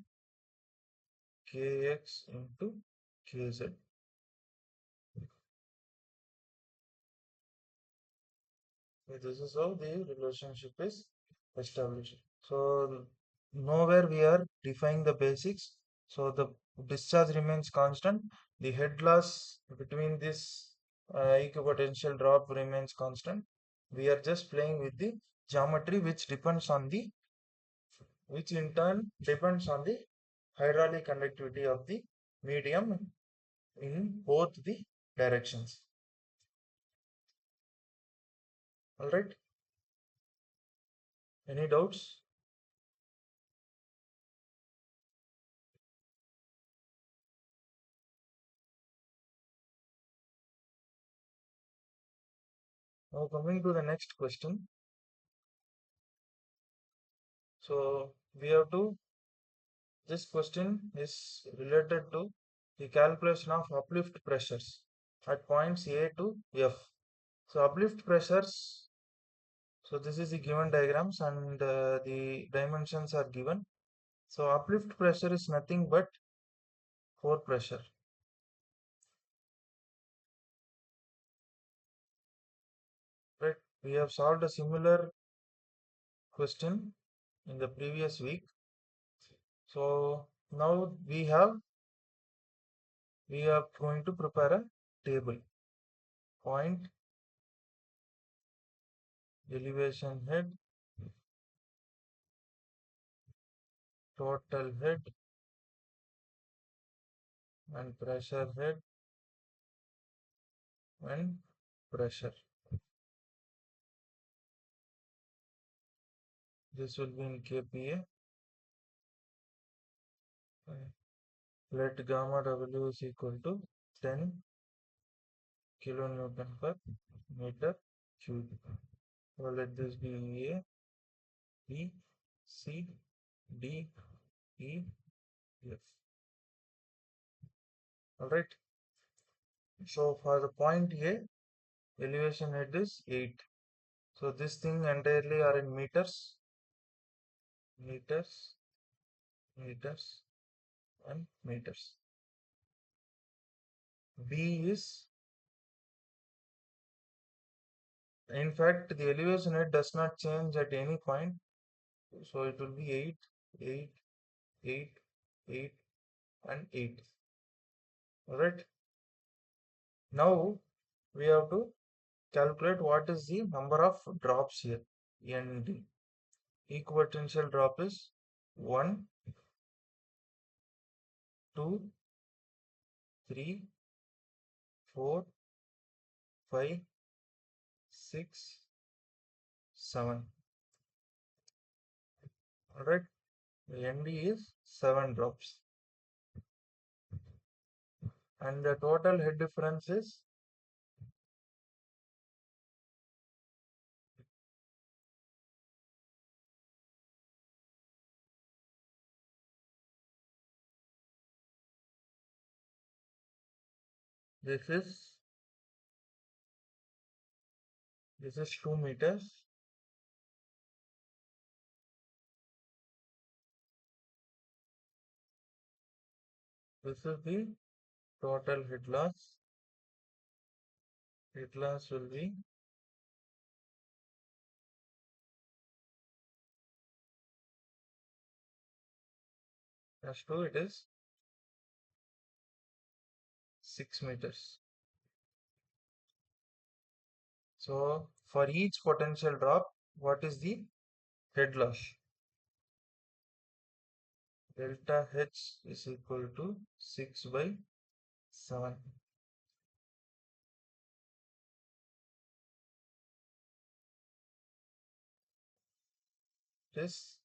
KX into KZ. So this is how the relationship is established. So nowhere we are defining the basics. So the discharge remains constant. The head loss between this equipotential drop remains constant. We are just playing with the geometry which in turn depends on the hydraulic conductivity of the medium in both the directions. All right. Any doubts? Now coming to the next question. So we have to, this question is related to the calculation of uplift pressures at points A to F. So uplift pressures, so this is the given diagrams and the dimensions are given. So uplift pressure is nothing but core pressure. Right? We have solved a similar question in the previous week. So now we are going to prepare a table. Point, elevation head, total head, and pressure head and pressure. This will be in kPa. Let gamma W is equal to 10 kilonewton per meter cube. So let this be A, B, C, D, E, F. Alright. So for the point A, elevation head is 8. So this thing entirely are in meters, meters, meters, and meters. B is, in fact, the elevation head does not change at any point. So it will be 8, 8, 8, 8, and 8. Alright. Now we have to calculate what is the number of drops here. ND. Equipotential drop is 1, 2, 3, 4, 5, 6, 7. Alright. The ND is 7 drops. And the total head difference is this is 2 meters. This is the total head loss. Head loss will be as 2, it is 6 meters. So for each potential drop, what is the head loss? Delta H is equal to 6 by 7. It is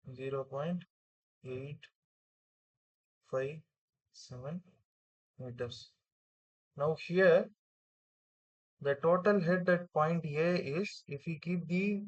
0.857 meters. Now here the total head at point A is, if we keep the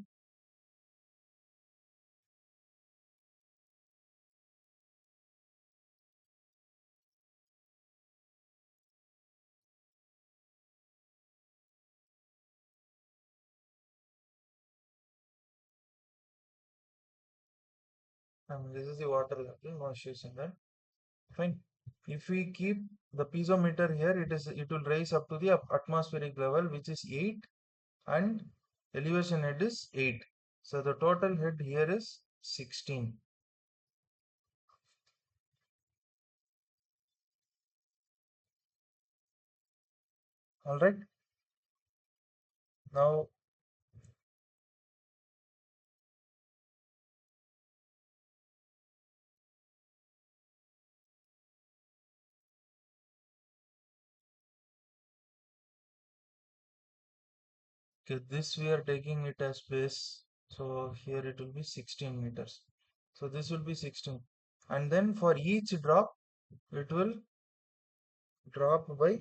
This is the water level, no issues in that. Fine. If we keep the piezometer here, it will raise up to the atmospheric level, which is 8, and elevation head is 8. So the total head here is 16. All right. Now okay, this we are taking it as base. So here it will be 16 meters. So this will be 16. And then for each drop, it will drop by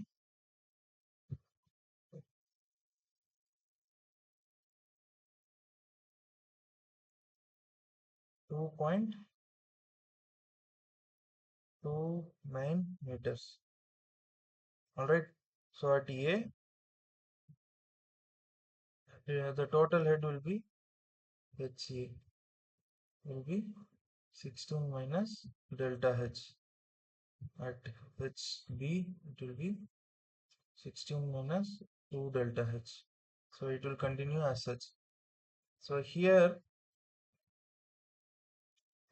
2.29 meters. All right. So at A, the total head will be HA will be 16 minus delta H. At HB, it will be 16 minus 2 delta H. So it will continue as such. So here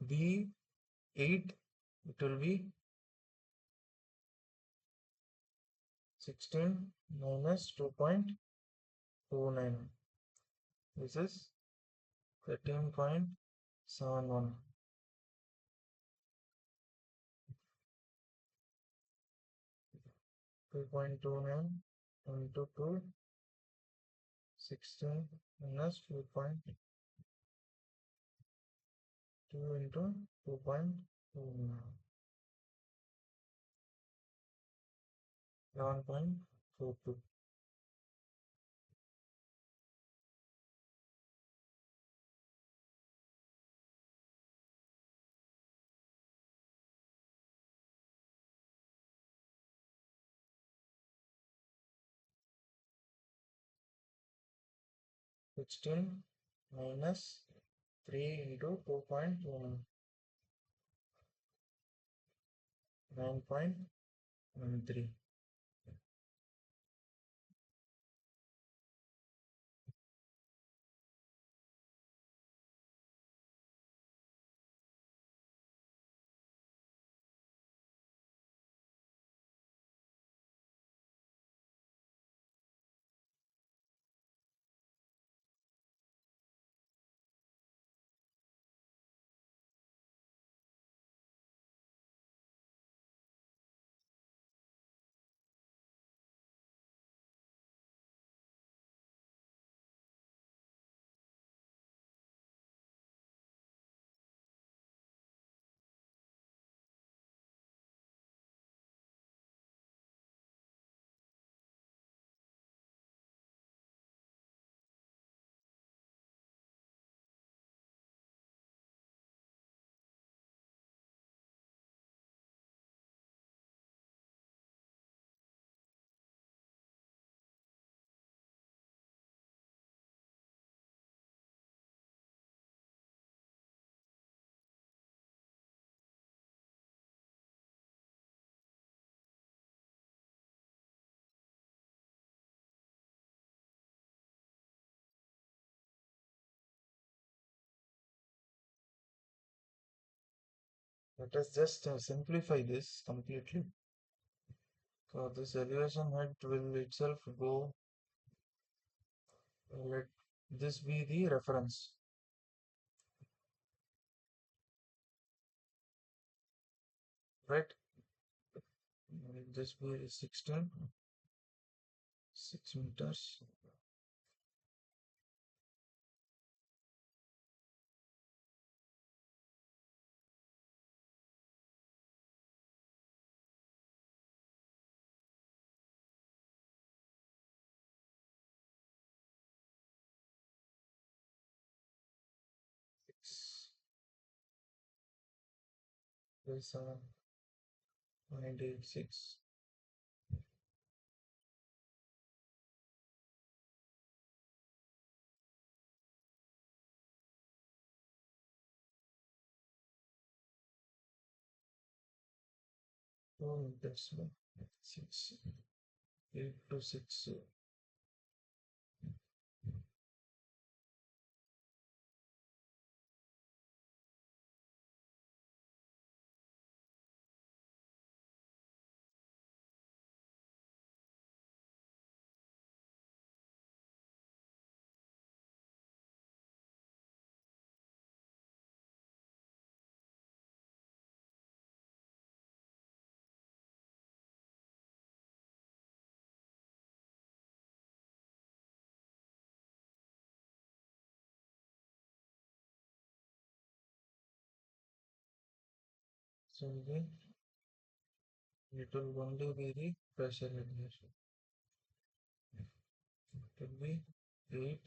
B8, it will be 16 minus 2.29. This is 13.71. 2.29 into 2, 16 minus 2.2 into 2.29. 11.42. 16 minus 3 into 2.29. 9.13. 'Let us just simplify this completely. So this elevation head will itself go, let this be the reference, right? Let this be 16, 6 meters. Six, 7.86. 2 meters by 6, 8 to 6. So again, it will only be the pressure regulation. It will be 8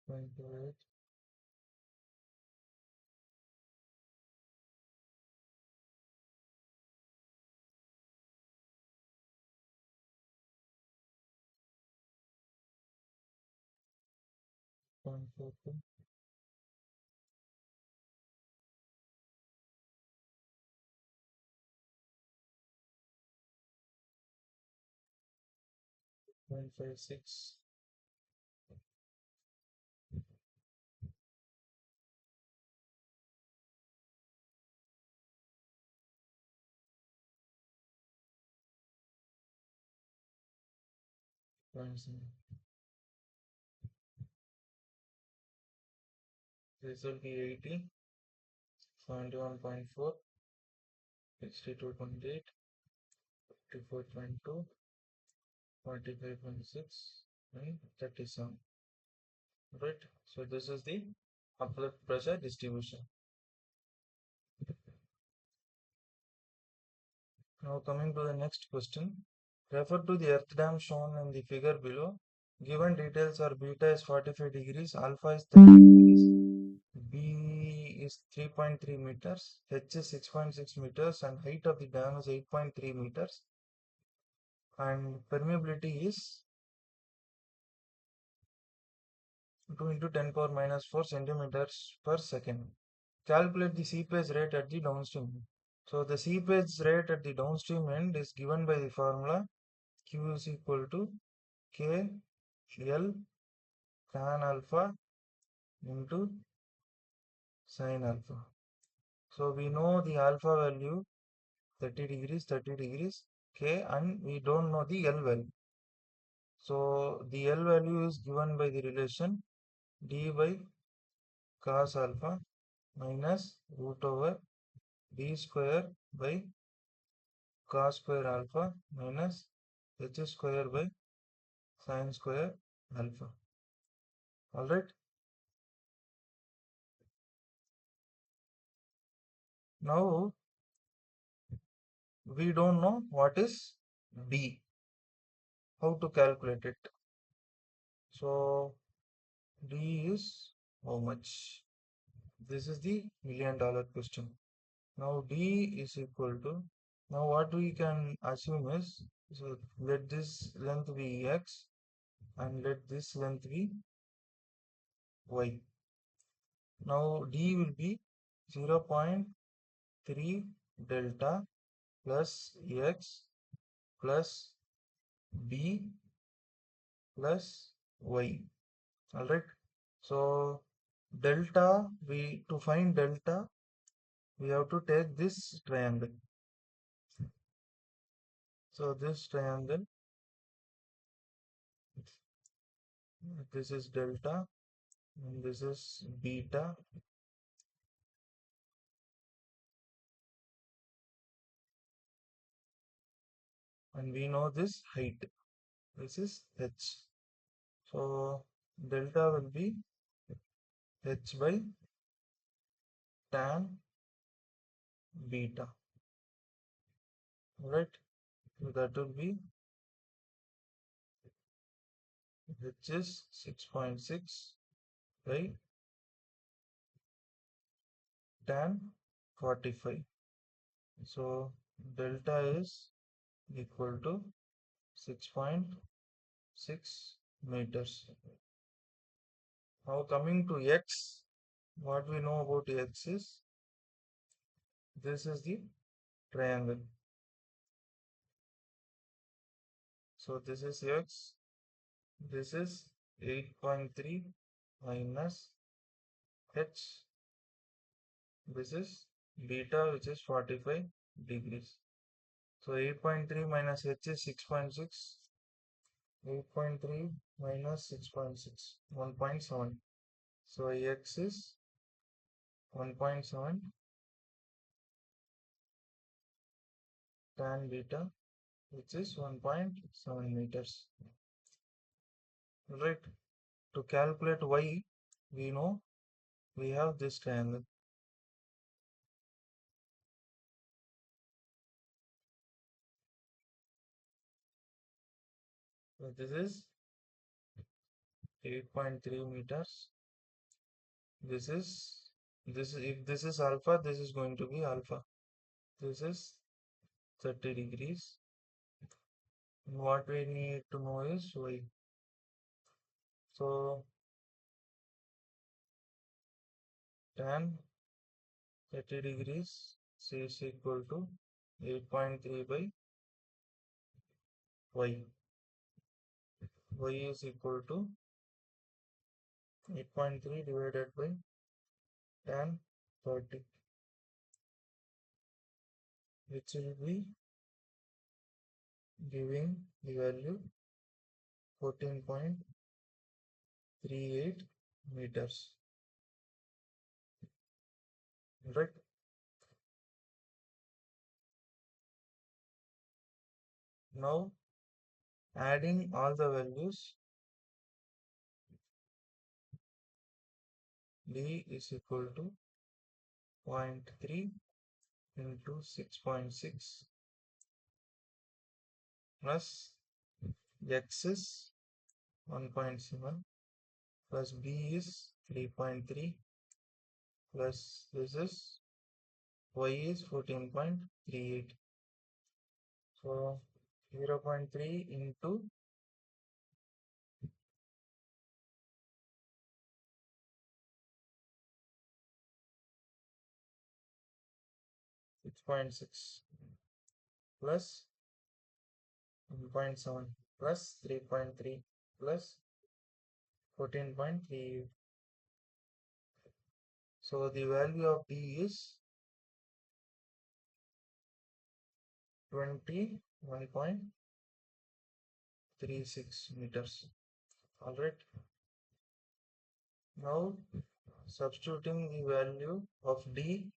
0.28 0.42 0.56 0.7. This will be 80, 71.4, 62.8, 54.2, 45.6, and 37. Right? So this is the upper pressure distribution. Now coming to the next question. Refer to the earth dam shown in the figure below. Given details are beta is 45 degrees, alpha is 30 degrees, B is 3.3 meters, H is 6.6 meters, and height of the dam is 8.3 meters, and permeability is 2 into 10 power minus 4 centimeters per second. Calculate the seepage rate at the downstream. So the seepage rate at the downstream end is given by the formula Q is equal to K L tan alpha into sin alpha. So we know the alpha value 30 degrees, 30 degrees, K, and we don't know the L value. So the L value is given by the relation d by cos alpha minus root over d square by cos square alpha minus h square by sin square alpha. Alright. Now we don't know what is D. How to calculate it? So D is how much? This is the $1,000,000 question. Now D is equal to, now what we can assume is, so let this length be X and let this length be Y. Now D will be 0.3 delta plus X plus B plus Y. Alright. So delta, to find delta, we have to take this triangle. So this triangle, this is delta and this is beta, and we know this height. This is h. So delta will be h by tan beta. Right? So that will be h is 6.6 by tan 45. So delta is equal to 6.6 meters. Now coming to x, what we know about x is this is the triangle. So this is x, this is 8.3 minus h, this is beta which is 45 degrees. So 8.3 minus h is 6.6, 8.3 minus 6.6, 1.7. So x is 1.7 tan beta which is 1.7 meters. Right. To calculate y, we know we have this triangle. So this is 8.3 meters. This is if this is alpha, this is going to be alpha. This is 30 degrees. And what we need to know is y. So tan 30 degrees is equal to 8.3 by y. Y is equal to 8.3 divided by tan 30, which will be giving the value 14.38 meters. Right. Now adding all the values, d is equal to 0.3 into 6.6 plus x is 1.7 plus b is 3.3 plus this is y is 14.38. So 0.3 into 6.6 plus 1.7 plus 3.3 plus 14.38. So the value of d is 21.36 meters. Alright. Now substituting the value of d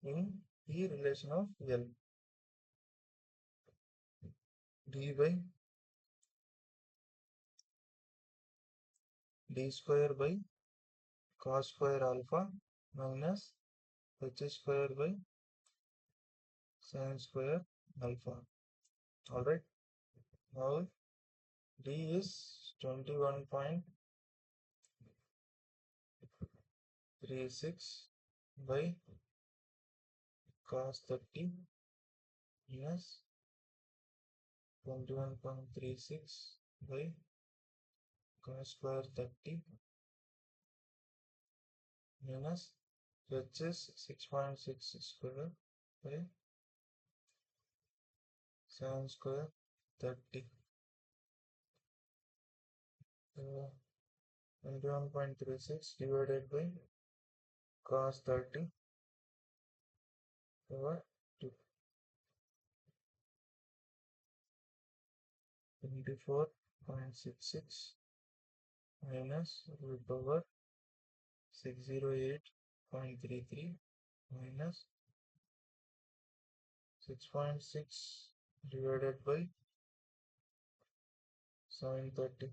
in the relation of L. D by d square by cos square alpha minus h square by sin square alpha. Alright. Now d is 21.36 by cos 30 minus 21.36 by cos square 30 minus h is 6.6 square by sin square 30. So 21.36 divided by cos 30 over 2. 24.66 minus root over 608.33 minus 6.6 divided by 730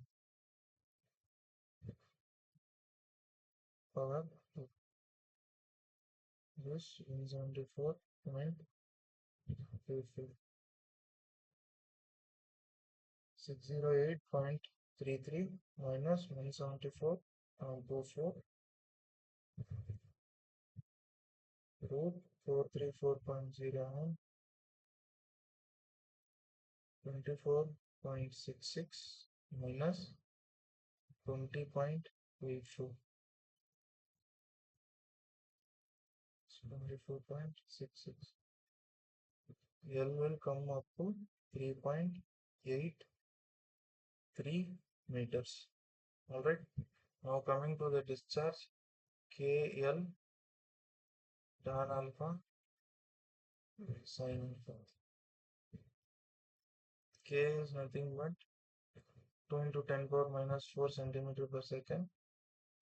power 2. This 174.33. 608.33 minus 174.24 root 434.09 24.66 minus 20.84. 24.66. L will come up to 3.83 meters. Alright. Now coming to the discharge, KL tan alpha sin alpha. K is nothing but 2 into 10 power minus 4 centimeter per second,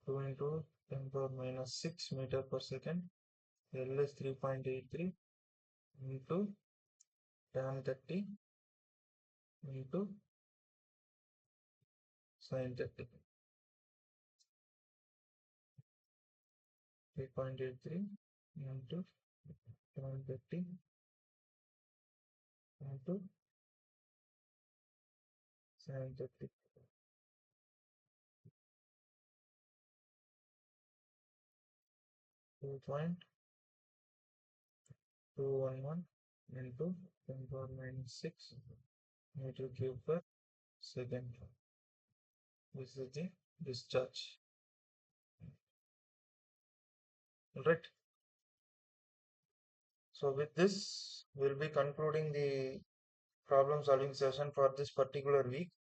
2 into 10 power minus 6 meter per second. L is 3.83 into tan 30 into sin 30. 3.83 into tan 30 into sin 30. 2.211 into 10 power minus 6 meter cube per second. This is the discharge. Alright. So with this, we'll be concluding the problem solving session for this particular week.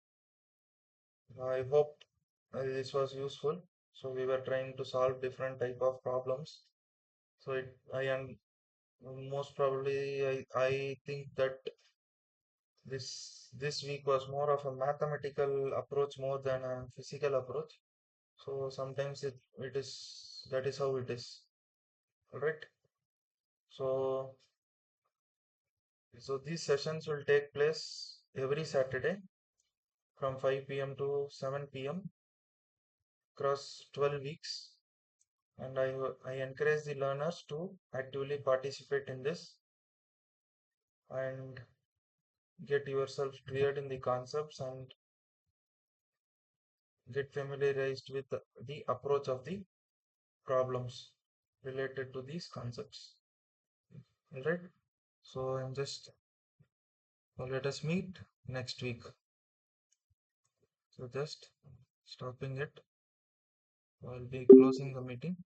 I hope this was useful. So we were trying to solve different type of problems. So I am most probably I think that this week was more of a mathematical approach more than a physical approach. So sometimes it is that is how it is. All right. So these sessions will take place every Saturday from 5 p.m. to 7 p.m. across 12 weeks, and I encourage the learners to actively participate in this and get yourself cleared in the concepts and get familiarized with the approach of the problems related to these concepts. Alright, so I'm just let us meet next week. So just stopping it. I'll be closing the meeting.